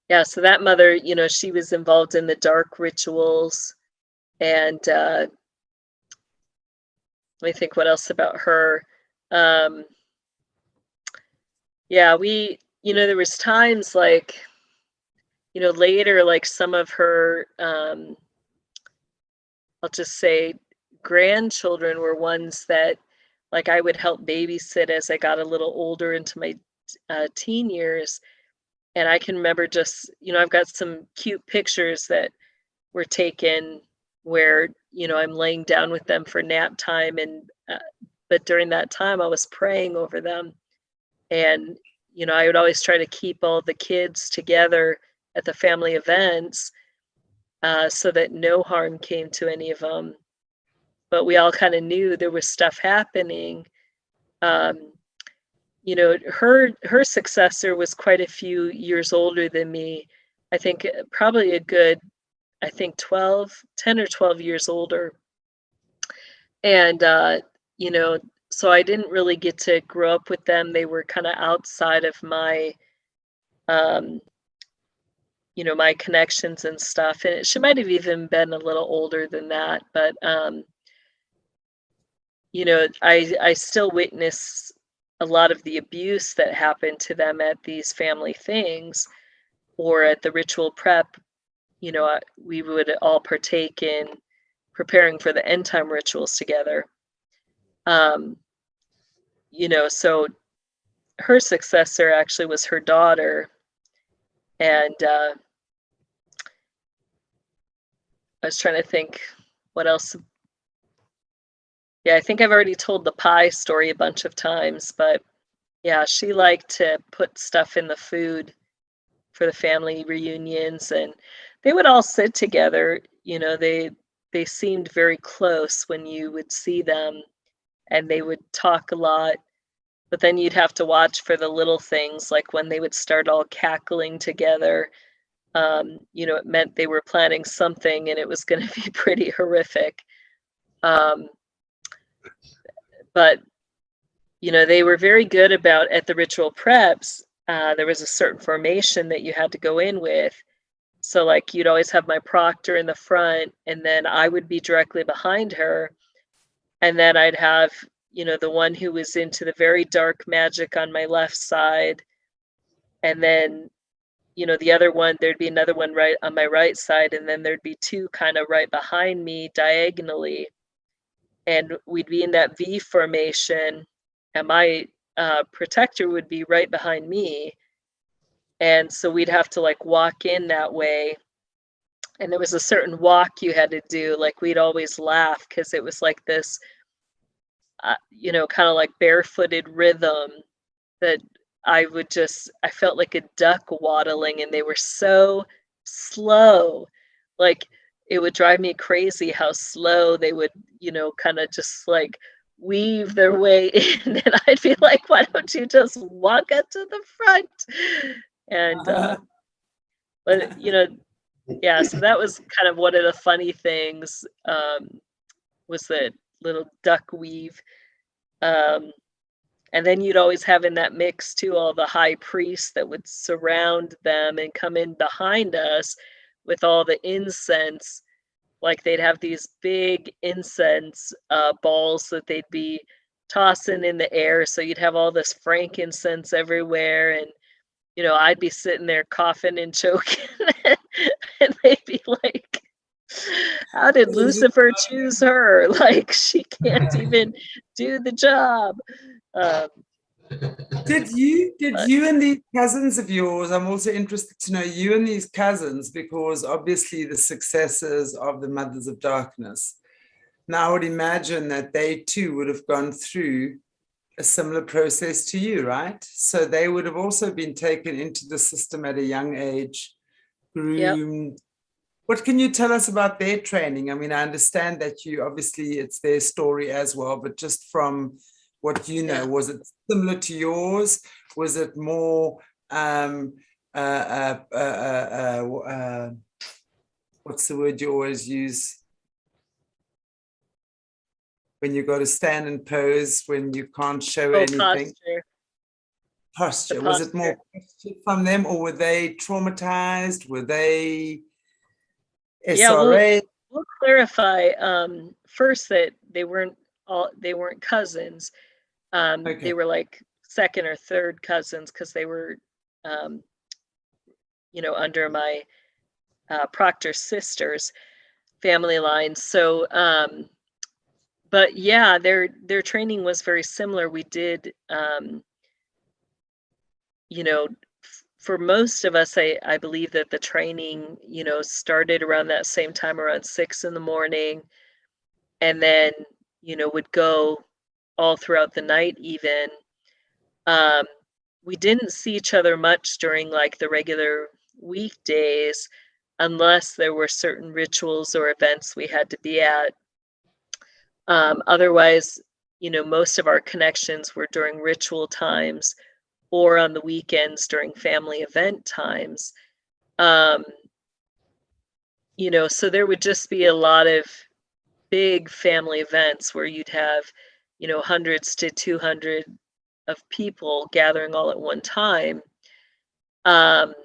yeah, so that mother, you know, she was involved in the dark rituals. And let me think what else about her. Yeah, we, you know, there was times like, you know, later, like some of her, I'll just say grandchildren were ones that like I would help babysit as I got a little older into my teen years. And I can remember just, you know, I've got some cute pictures that were taken where, you know, I'm laying down with them for nap time. And, but during that time I was praying over them. And, you know, I would always try to keep all the kids together at the family events so that no harm came to any of them. But we all kind of knew there was stuff happening. You know, her successor was quite a few years older than me. I think probably a good, I think 10 or 12 years older. And, you know, so I didn't really get to grow up with them. They were kind of outside of my, you know, my connections and stuff. And she might have even been a little older than that. But, you know, I still witness a lot of the abuse that happened to them at these family things or at the ritual prep. You know, we would all partake in preparing for the end time rituals together. You know, so her successor actually was her daughter. And I was trying to think what else. Yeah, I think I've already told the pie story a bunch of times, but yeah, she liked to put stuff in the food for the family reunions, and they would all sit together. You know, they seemed very close when you would see them, and they would talk a lot. But then you'd have to watch for the little things, like when they would start all cackling together. You know, it meant they were planning something, and it was going to be pretty horrific. But you know, they were very good about at the ritual preps. There was a certain formation that you had to go in with. So like you'd always have my proctor in the front, and then I would be directly behind her. And then I'd have, you know, the one who was into the very dark magic on my left side. And then, you know, the other one, there'd be another one right on my right side. And then there'd be two kind of right behind me diagonally. And we'd be in that V formation, and my protector would be right behind me. And so we'd have to like walk in that way. And there was a certain walk you had to do. Like we'd always laugh because it was like this, you know, kind of like barefooted rhythm that I felt like a duck waddling, and they were so slow. Like it would drive me crazy how slow they would, you know, kind of just like weave their way in. And I'd be like, why don't you just walk up to the front? And, but, you know, yeah, so that was kind of one of the funny things, was the little duck weave. And then you'd always have in that mix too, all the high priests that would surround them and come in behind us with all the incense. Like they'd have these big incense balls that they'd be tossing in the air. So you'd have all this frankincense everywhere. And, you know, I'd be sitting there coughing and choking. And they'd be like, how did Lucifer choose her? Like, she can't even do the job. Did you and these cousins of yours, I'm also interested to know you and these cousins, because obviously the successors of the Mothers of Darkness. Now I would imagine that they too would have gone through a similar process to you, right? So they would have also been taken into the system at a young age, groomed. Yep. What can you tell us about their training? I mean, I understand that you, obviously it's their story as well, but just from what you know? Yeah. Was it similar to yours? Was it more what's the word you always use when you got to stand and pose when you can't show anything? Posture. Was it more posture from them, or were they traumatized? Were they SRA? Yeah, we'll clarify first that they weren't cousins. Okay. They were like second or third cousins because they were under my Proctor's sisters family line. So but yeah, their training was very similar. We did for most of us, I believe that the training, started around that same time, around 6 a.m, and then, would go all throughout the night even. We didn't see each other much during like the regular weekdays, unless there were certain rituals or events we had to be at. Otherwise, most of our connections were during ritual times or on the weekends during family event times. So there would just be a lot of big family events where you'd have, hundreds to 200 of people gathering all at one time. For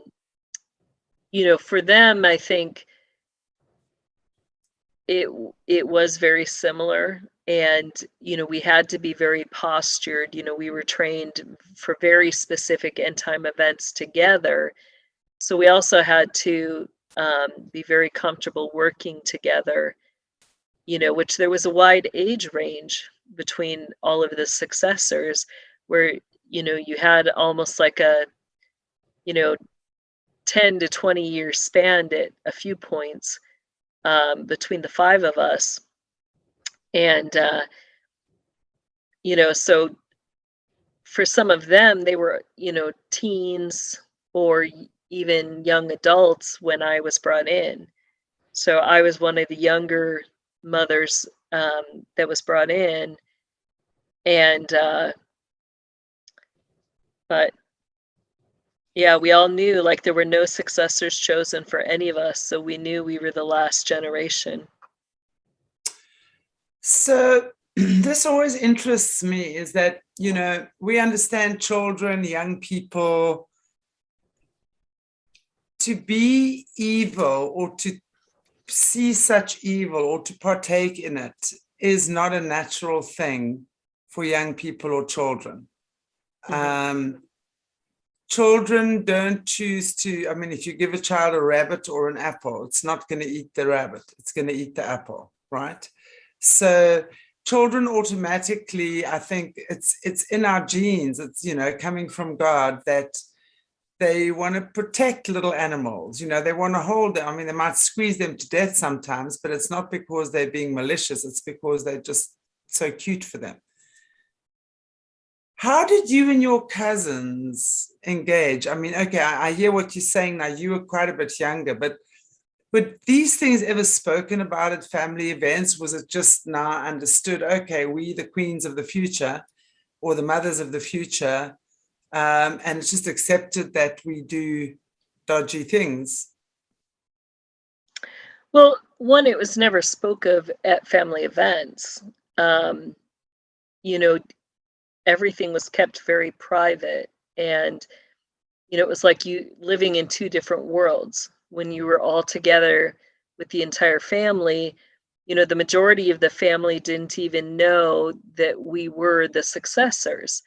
them, I think it was very similar. And, we had to be very postured. We were trained for very specific end time events together. So we also had to be very comfortable working together, which there was a wide age range between all of the successors where, you had almost like a, 10 to 20 year span at a few points between the 5 of us. And, so for some of them, they were, teens or even young adults when I was brought in. So I was one of the younger mothers that was brought in. And, but yeah, we all knew like there were no successors chosen for any of us. So we knew we were the last generation. So this always interests me is that, we understand children, young people, to be evil or to see such evil or to partake in it is not a natural thing for young people or children. Mm-hmm. Children don't choose to, if you give a child a rabbit or an apple, it's not going to eat the rabbit, it's going to eat the apple, right? So children automatically, I think it's in our genes, it's, coming from God, that they want to protect little animals, they want to hold them. They might squeeze them to death sometimes, but it's not because they're being malicious, it's because they're just so cute for them. How did you and your cousins engage? Okay, I hear what you're saying now. You were quite a bit younger, but were these things ever spoken about at family events? Was it just now understood, okay, we the queens of the future or the mothers of the future, and it's just accepted that we do dodgy things? Well, one, it was never spoke of at family events. Everything was kept very private, and it was like you living in two different worlds. When you were all together with the entire family, the majority of the family didn't even know that we were the successors.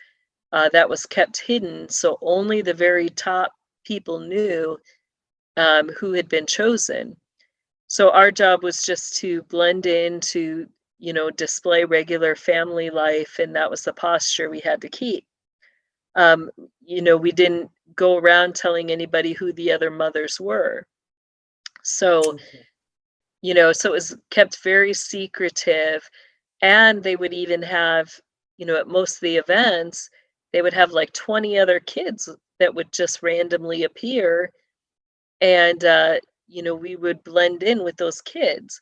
That was kept hidden, so only the very top people knew who had been chosen. So our job was just to blend in, to display regular family life, and that was the posture we had to keep. We didn't go around telling anybody who the other mothers were. So, so it was kept very secretive. And they would even have, at most of the events, they would have like 20 other kids that would just randomly appear. And, we would blend in with those kids.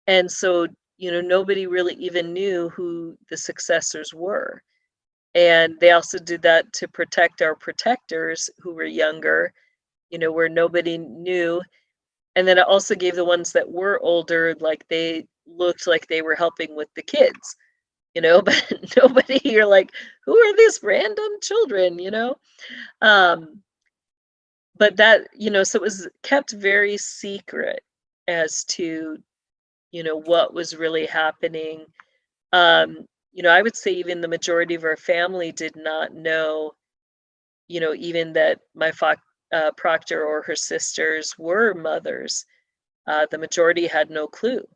And so, nobody really even knew who the successors were. And they also did that to protect our protectors who were younger, where nobody knew. And then it also gave the ones that were older, like they looked like they were helping with the kids, but nobody, you're like, who are these random children, but that, so it was kept very secret as to, what was really happening. I would say even the majority of our family did not know, even that my proctor or her sisters were mothers. The majority had no clue.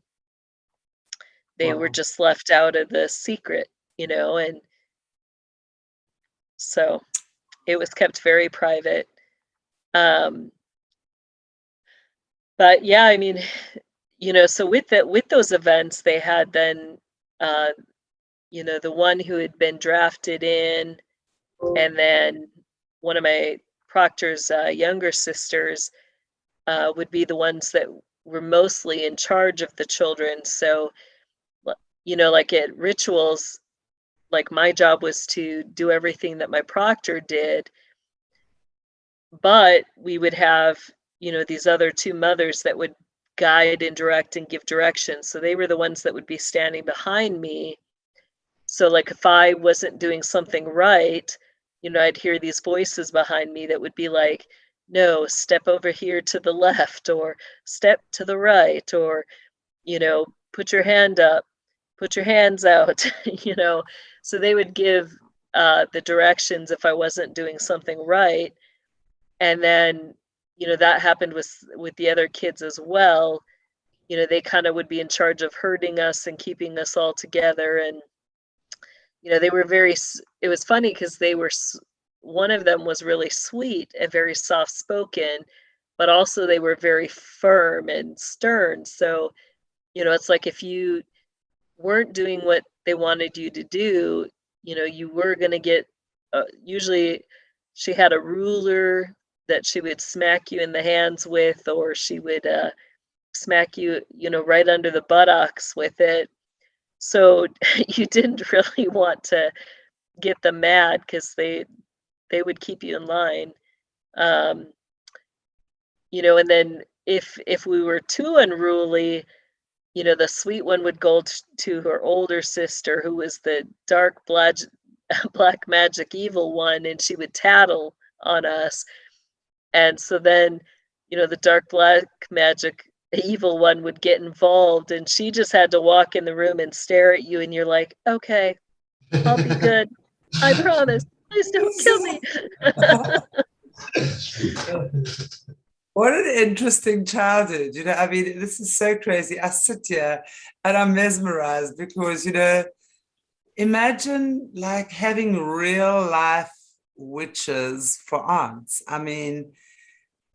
They were just left out of the secret, and so it was kept very private. But yeah, I mean, so with those events, they had then, the one who had been drafted in, and then one of my proctor's younger sisters would be the ones that were mostly in charge of the children. So, like at rituals, like my job was to do everything that my proctor did, but we would have, these other two mothers that would guide and direct and give direction. So they were the ones that would be standing behind me. So like if I wasn't doing something right, I'd hear these voices behind me that would be like, no, step over here to the left, or step to the right, or, put your hand up, put your hands out, So they would give the directions if I wasn't doing something right. And then, that happened with the other kids as well. They kind of would be in charge of herding us and keeping us all together. And, they were it was funny because one of them was really sweet and very soft spoken, but also they were very firm and stern. So, it's like if you weren't doing what they wanted you to do, you were going to get, usually she had a ruler that she would smack you in the hands with, or she would smack you, right under the buttocks with it. So you didn't really want to get them mad because they would keep you in line. And then if we were too unruly, the sweet one would go to her older sister, who was the dark black magic evil one, and she would tattle on us. And so then, the dark black magic evil one would get involved, and she just had to walk in the room and stare at you, and you're like, okay, I'll be good. I promise. Please don't kill me. What an interesting childhood. I mean, this is so crazy. I sit here and I'm mesmerized because, imagine like having real life witches for aunts. I mean,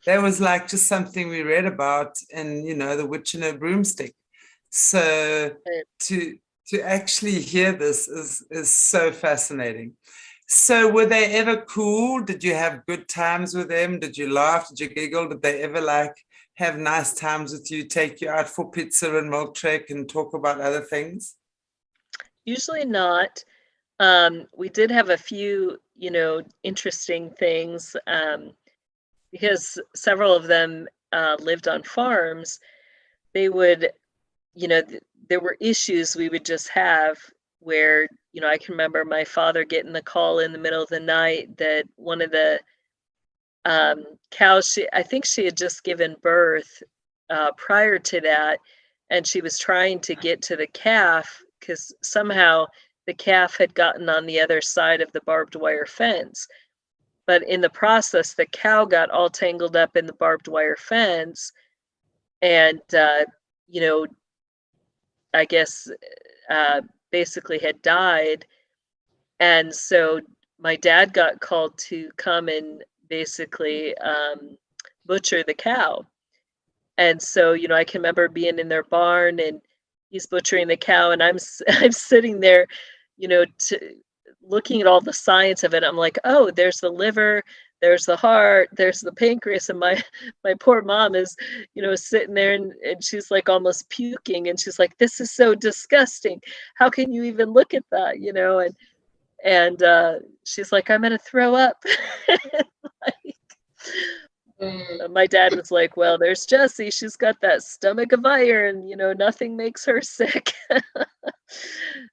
that was like just something we read about in, The Witch and Her Broomstick. So to actually hear this is so fascinating. So were they ever cool? Did you have good times with them? Did you laugh? Did you giggle? Did they ever like have nice times with you, take you out for pizza and milk trek and talk about other things? Usually not. We did have a few, interesting things because several of them lived on farms. They would, there were issues we would just have where, I can remember my father getting the call in the middle of the night that one of the cows, I think she had just given birth prior to that, and she was trying to get to the calf because somehow the calf had gotten on the other side of the barbed wire fence. But in the process, the cow got all tangled up in the barbed wire fence and, I guess basically had died. And so my dad got called to come and basically butcher the cow. And so, I can remember being in their barn and he's butchering the cow and I'm sitting there, looking at all the science of it. I'm like, oh, there's the liver, there's the heart, there's the pancreas. And my poor mom is, sitting there and she's like almost puking. And she's like, this is so disgusting. How can you even look at that? And she's like, I'm gonna throw up. My dad was like, well, there's Jessie. She's got that stomach of iron, nothing makes her sick.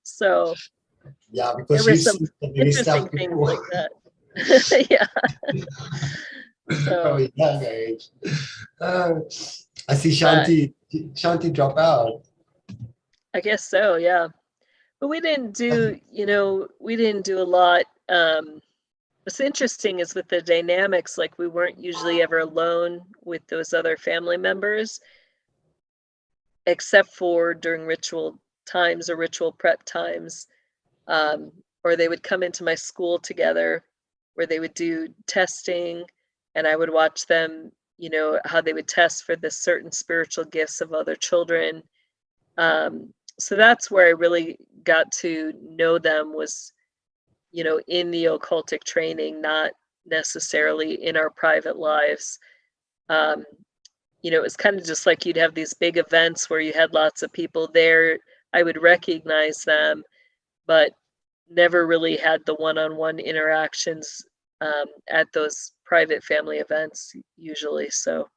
So Yeah, there because were you've some seen so many interesting stuff things before. like that. Yeah. So, From a young age. I see but Shanti drop out. I guess so, yeah. But we didn't do a lot. What's interesting is with the dynamics, like we weren't usually ever alone with those other family members, except for during ritual times or ritual prep times. Or they would come into my school together where they would do testing, and I would watch them, how they would test for the certain spiritual gifts of other children. So that's where I really got to know them, was, in the occultic training, not necessarily in our private lives. It was kind of just like you'd have these big events where you had lots of people there. I would recognize them, but never really had the one-on-one interactions at those private family events usually. So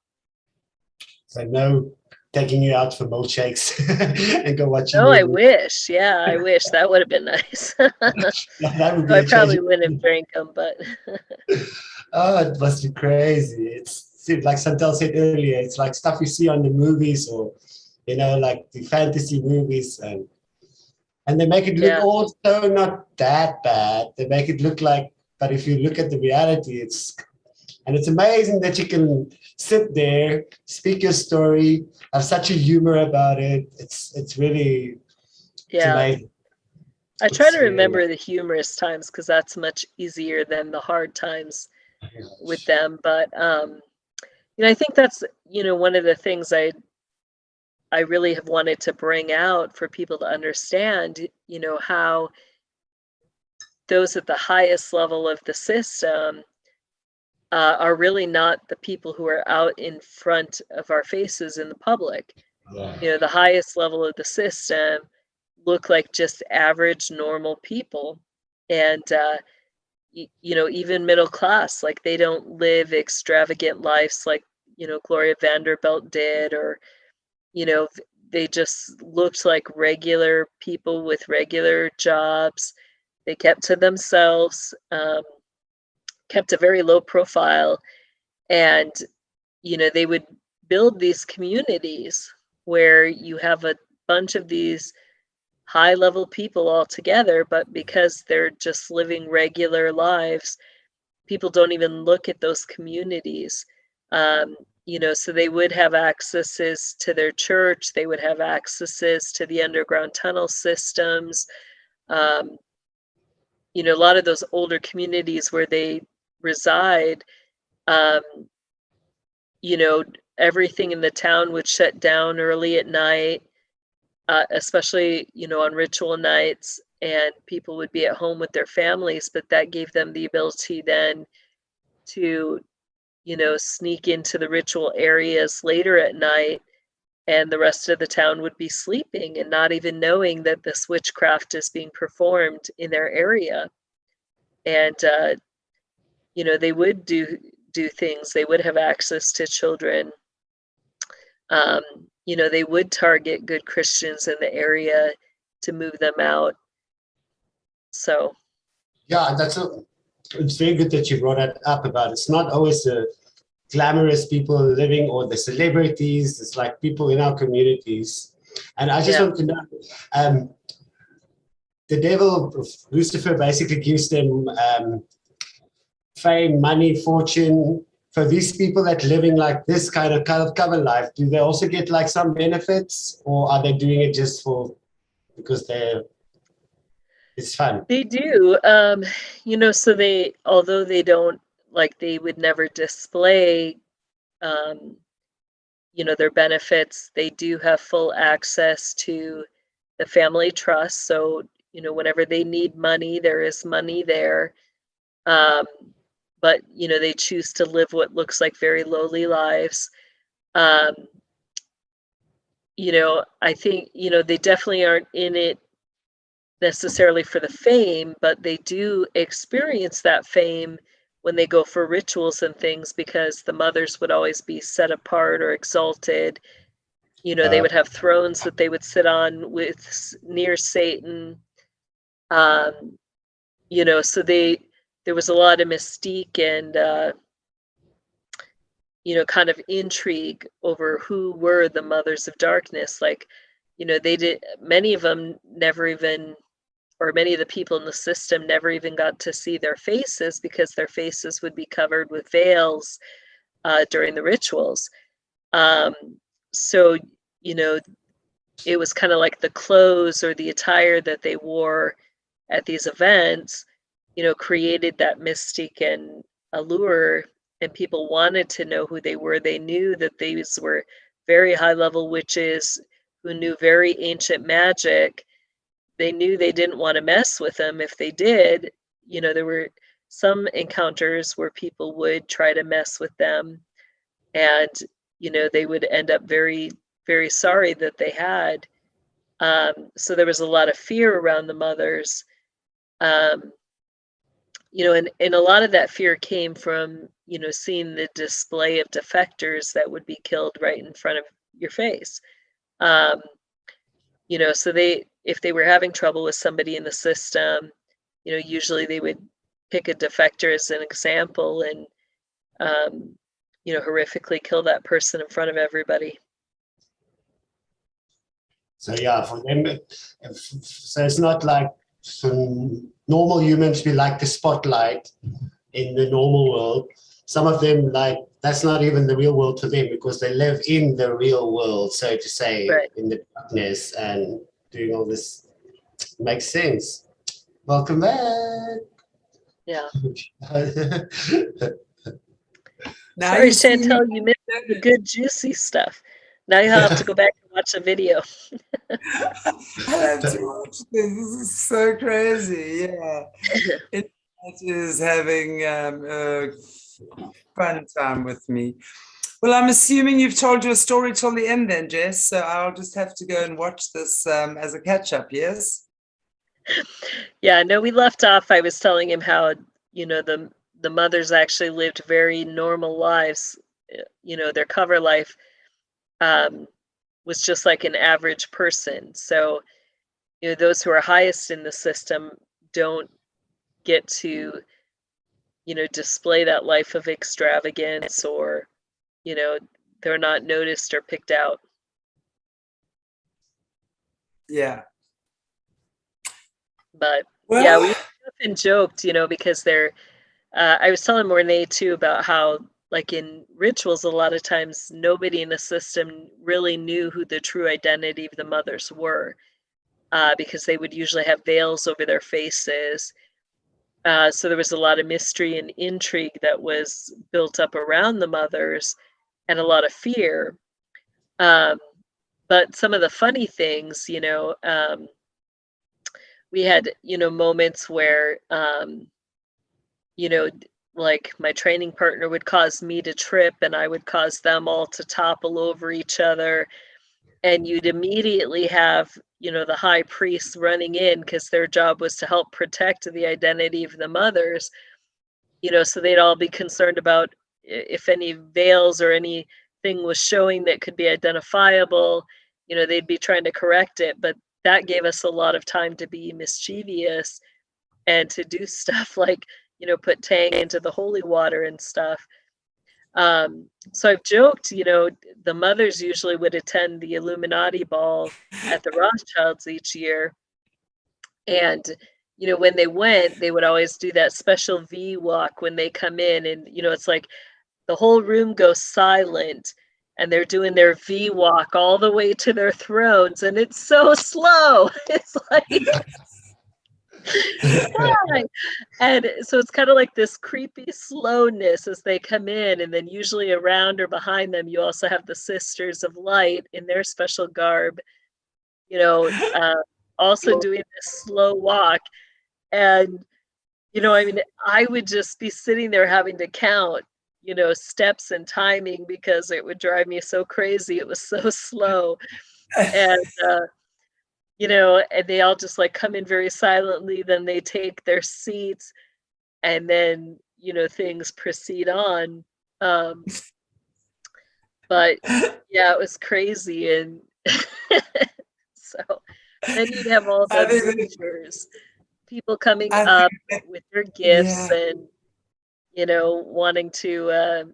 no taking you out for milkshakes and go watching. no, I wish. Yeah, I wish. That would have been nice. That would be I probably wouldn't have drank them, but oh, it must be crazy. It's like Chantelle said earlier, it's like stuff you see on the movies, or like the fantasy movies, and they make it look also not that bad. They make it look like, but if you look at the reality, it's amazing that you can sit there, speak your story, have such a humor about it. It's really, it's amazing. I try to remember the humorous times, because that's much easier than the hard times with them. But I think that's one of the things I really have wanted to bring out for people to understand, how those at the highest level of the system are really not the people who are out in front of our faces in the public. Yeah. The highest level of the system look like just average, normal people. And, even middle class, like they don't live extravagant lives like, Gloria Vanderbilt did, or, they just looked like regular people with regular jobs. They kept to themselves, kept a very low profile, and they would build these communities where you have a bunch of these high level people all together, but because they're just living regular lives, people don't even look at those communities. So they would have accesses to their church, they would have accesses to the underground tunnel systems. A lot of those older communities where they reside, everything in the town would shut down early at night, especially, on ritual nights, and people would be at home with their families, but that gave them the ability then to, sneak into the ritual areas later at night, and the rest of the town would be sleeping and not even knowing that this witchcraft is being performed in their area. And, they would do things. They would have access to children. They would target good Christians in the area to move them out. So yeah, it's very good that you brought that up about it's not always the glamorous people living or the celebrities. It's like people in our communities. And I just want to know, the devil, Lucifer, basically gives them fame, money, fortune. For these people that living like this kind of cover life, do they also get like some benefits, or are they doing it just because it's fun? they do, so they, although they don't, like, they would never display, their benefits, they do have full access to the family trust. So, whenever they need money, there is money there. But, they choose to live what looks like very lowly lives. I think, they definitely aren't in it necessarily for the fame, but they do experience that fame when they go for rituals and things, because the mothers would always be set apart or exalted. You know, they would have thrones that they would sit on with near Satan. You know, so there was a lot of mystique and you know, kind of intrigue over who were the mothers of darkness. Like, you know, many of them never even, or many of the people in the system never even got to see their faces, because their faces would be covered with veils during the rituals. So, you know, it was kind of like the clothes or the attire that they wore at these events, you know, created that mystique and allure, and people wanted to know who they were. They knew that these were very high level witches who knew very ancient magic. They knew they didn't want to mess with them. If they did, you know, there were some encounters where people would try to mess with them, and, you know, they would end up very, very sorry that they had. So there was a lot of fear around the mothers. You know, and a lot of that fear came from, you know, seeing the display of defectors that would be killed right in front of your face. You know, so if they were having trouble with somebody in the system, you know, usually they would pick a defector as an example and, you know, horrifically kill that person in front of everybody. So yeah, for them, so it's not like for normal humans, we like the spotlight in the normal world. Some of them, like, that's not even the real world to them, because they live in the real world, so to say, Right. in the darkness and doing all this. Makes sense. Welcome back. Yeah. Now Sorry, you see me- Chantelle, you missed the good juicy stuff. Now you'll have to go back and watch the video. I have to watch this. This is so crazy. Yeah. It is having a fun time with me. Well, I'm assuming you've told your story till the end then, Jess. So I'll just have to go and watch this as a catch up, yes? Yeah, no, we left off. I was telling him how, you know, the mothers actually lived very normal lives. You know, their cover life was just like an average person. So, you know, those who are highest in the system don't get to, you know, display that life of extravagance, or, you know, they're not noticed or picked out. Yeah. But Well, yeah, we often joked, you know, because I was telling Mornay too about how, like, in rituals, a lot of times nobody in the system really knew who the true identity of the mothers were, because they would usually have veils over their faces. So there was a lot of mystery and intrigue that was built up around the mothers, and a lot of fear. But some of the funny things, you know, we had, you know, moments where, you know, like my training partner would cause me to trip and I would cause them all to topple over each other. And you'd immediately have, you know, the high priests running in, because their job was to help protect the identity of the mothers, you know, so they'd all be concerned about if any veils or anything was showing that could be identifiable, you know, they'd be trying to correct it. But that gave us a lot of time to be mischievous and to do stuff like, you know, put Tang into the holy water and stuff. So I've joked, you know, the mothers usually would attend the Illuminati ball at the Rothschilds each year. And, you know, when they went, they would always do that special V walk when they come in. And, you know, it's like the whole room goes silent and they're doing their V walk all the way to their thrones. And it's so slow. It's like, why? And so it's kind of like this creepy slowness as they come in, and then usually around or behind them you also have the Sisters of Light in their special garb, you know, also doing this slow walk. And, you know, I mean, I would just be sitting there having to count, you know, steps and timing, because it would drive me so crazy. It was so slow. And you know, and they all just like come in very silently, then they take their seats, and then, you know, things proceed on. But yeah, it was crazy. And so then you'd have all I the think, movers, people coming I up think, with their gifts yeah, and, you know, wanting to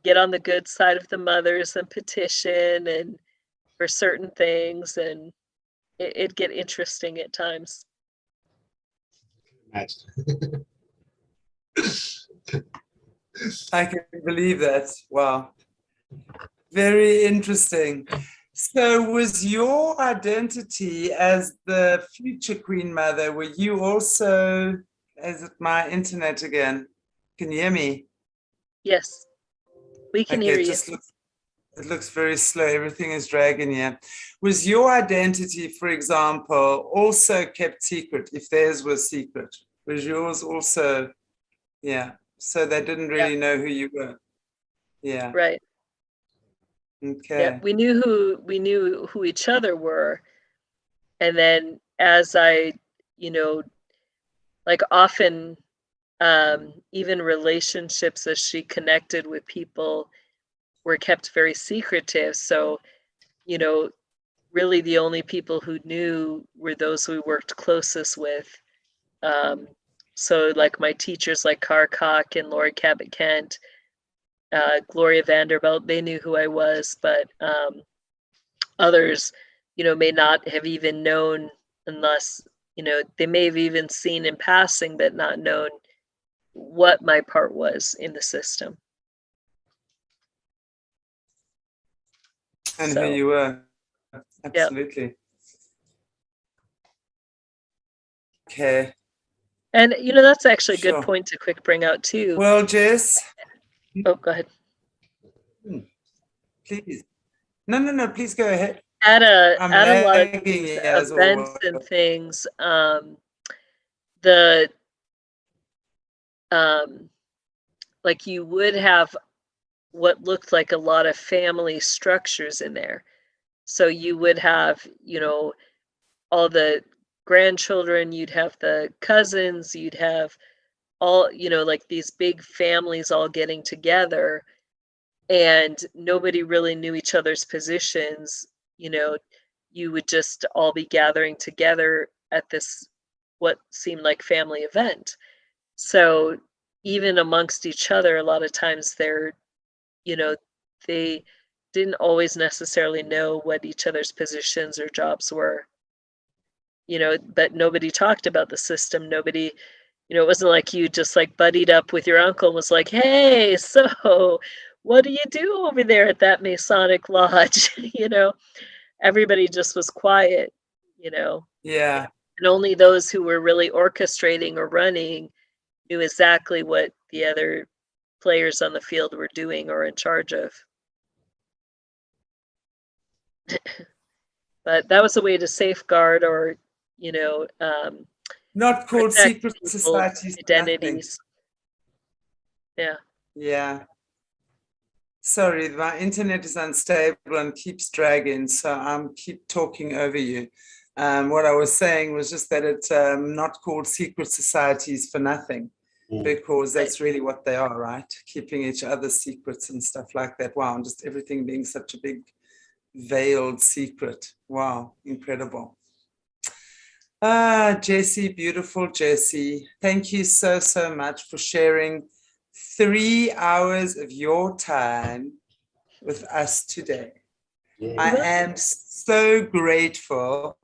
get on the good side of the mothers and petition and for certain things, and it'd get interesting at times. Imagine. I can believe that. Wow. Very interesting. So was your identity as the future Queen Mother, were you also, is it my internet again? Can you hear me? Yes, we can Okay, hear it you. just looks very slow. Everything is dragging here. Was your identity, for example, also kept secret if theirs was secret? Was yours also, yeah. So they didn't Yeah, really know who you were. Yeah. right. Yeah, Okay. we knew who each other were. And then as I, you know, like often even relationships as she connected with people were kept very secretive. So, you know, really the only people who knew were those we worked closest with. So like my teachers like Carcock and Lori Cabot Kent, Gloria Vanderbilt, they knew who I was, but others, you know, may not have even known unless, you know, they may have even seen in passing, but not known what my part was in the system. And who So, you were. yeah. Absolutely. Okay. And, you know, that's actually a good Sure. point to quick bring out too. Well, Jess, Oh, go ahead. please. No, please go ahead. At a I'm lot of lagging these as events always. and things, the like you would have what looked like a lot of family structures in there. So you would have, you know, all the grandchildren, you'd have the cousins, you'd have all, you know, like these big families all getting together, and nobody really knew each other's positions. You know, you would just all be gathering together at this what seemed like family event. So even amongst each other, a lot of times they're, you know, they didn't always necessarily know what each other's positions or jobs were. You know, but nobody talked about the system. Nobody, you know, it wasn't like you just like buddied up with your uncle and was like, hey, so what do you do over there at that Masonic lodge? You know, everybody just was quiet, you know, Yeah. and only those who were really orchestrating or running knew exactly what the other players on the field were doing or in charge of. But that was a way to safeguard or, you know, Not called protect secret people's societies for nothing. identities. Yeah. Yeah. Sorry, my internet is unstable and keeps dragging, so I'm keep talking over you. What I was saying was just that it's not called secret societies for nothing, because that's really what they are, right? Keeping each other's secrets and stuff like that. Wow, and just everything being such a big veiled secret. Wow, incredible. Ah, Jessie, beautiful Jessie. Thank you so much for sharing 3 hours of your time with us today. Yeah. I am so grateful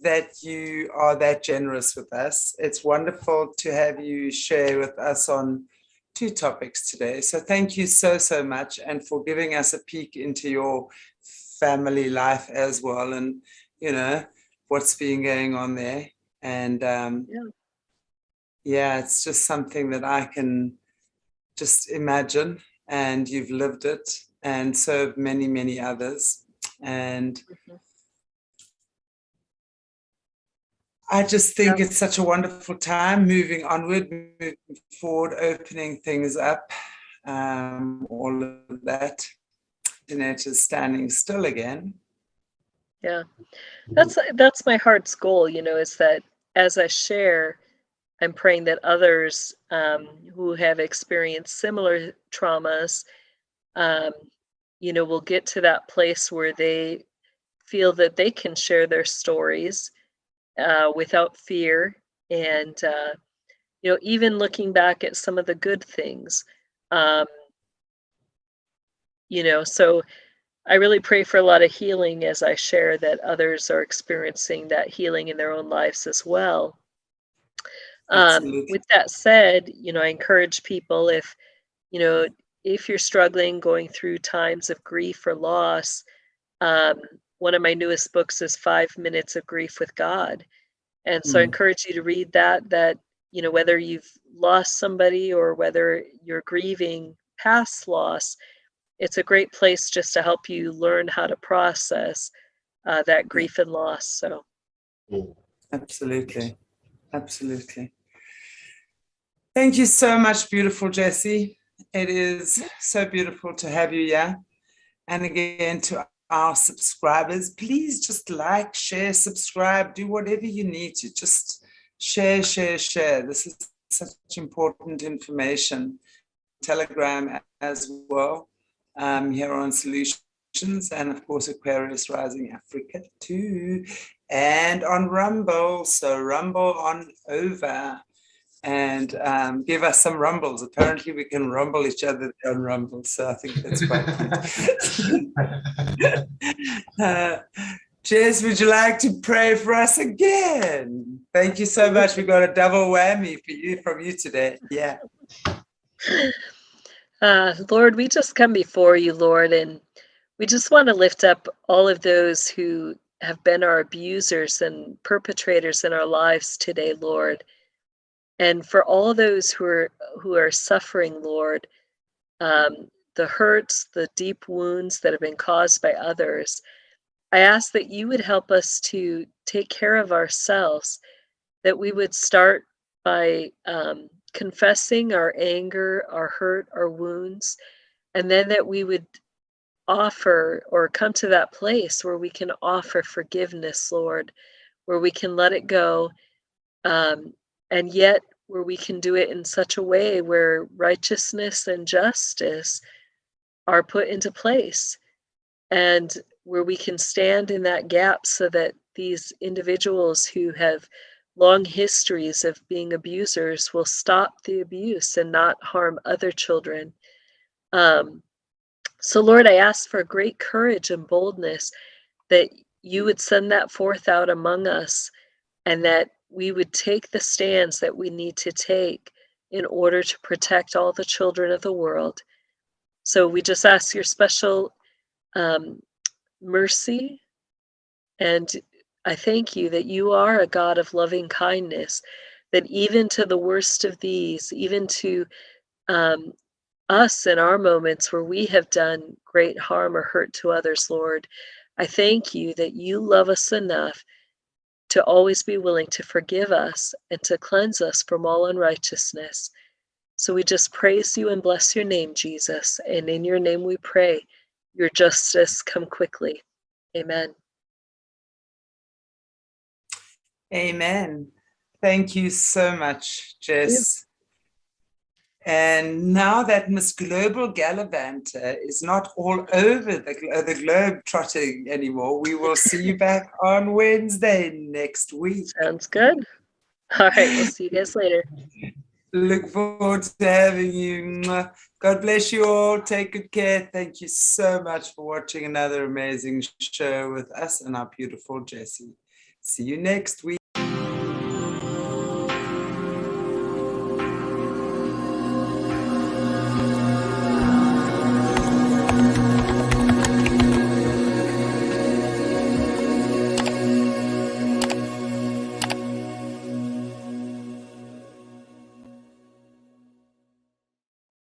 that you are that generous with us. It's wonderful to have you share with us on 2 topics today. So thank you so much, and for giving us a peek into your family life as well, and, you know, what's been going on there. And yeah, it's just something that I can just imagine, and you've lived it, and so have many others. And I just think it's such a wonderful time moving onward, moving forward, opening things up, all of that. Internet is standing still again. Yeah. That's my heart's goal, is that as I share, I'm praying that others who have experienced similar traumas, will get to that place where they feel that they can share their stories without fear, and even looking back at some of the good things. So I really pray for a lot of healing as I share, that others are experiencing that healing in their own lives as well. With that said, I encourage people, if you're struggling, going through times of grief or loss, one of my newest books is 5 Minutes of Grief with God. And so I encourage you to read that, whether you've lost somebody or whether you're grieving past loss, it's a great place just to help you learn how to process that grief and loss. So, absolutely. Thank you so much, beautiful Jessie. It is so beautiful to have you here. And again, to our subscribers, please just like, share, subscribe, do whatever you need to. Just share. This is such important information. Telegram as well, here on Solutions, and of course Aquarius Rising Africa too, and on Rumble. So Rumble on over, and give us some rumbles. Apparently we can rumble each other on Rumble, so I think that's quite good. Jess, would you like to pray for us again? Thank you so much. We got a double whammy from you today. Yeah. Lord, we just come before you, Lord, and we just want to lift up all of those who have been our abusers and perpetrators in our lives today, Lord. And for all those who are suffering, Lord, the hurts, the deep wounds that have been caused by others, I ask that you would help us to take care of ourselves, that we would start by confessing our anger, our hurt, our wounds, and then that we would offer or come to that place where we can offer forgiveness, Lord, where we can let it go, and yet where we can do it in such a way where righteousness and justice are put into place, and where we can stand in that gap so that these individuals who have long histories of being abusers will stop the abuse and not harm other children. So Lord, I ask for great courage and boldness, that you would send that forth out among us, and that we would take the stands that we need to take in order to protect all the children of the world. So we just ask your special mercy, and I thank you that you are a God of loving kindness, that even to the worst of these, even to us in our moments where we have done great harm or hurt to others, Lord, I thank you that you love us enough to always be willing to forgive us and to cleanse us from all unrighteousness. So we just praise you and bless your name, Jesus. And in your name we pray, your justice come quickly. Amen. Amen. Thank you so much, Jess. And now that Miss Global Gallivanter is not all over the globe trotting anymore, we will see you back on Wednesday next week. Sounds good. All right, we'll see you guys later. Look forward to having you. God bless you all. Take good care. Thank you so much for watching another amazing show with us and our beautiful Jessie. See you next week.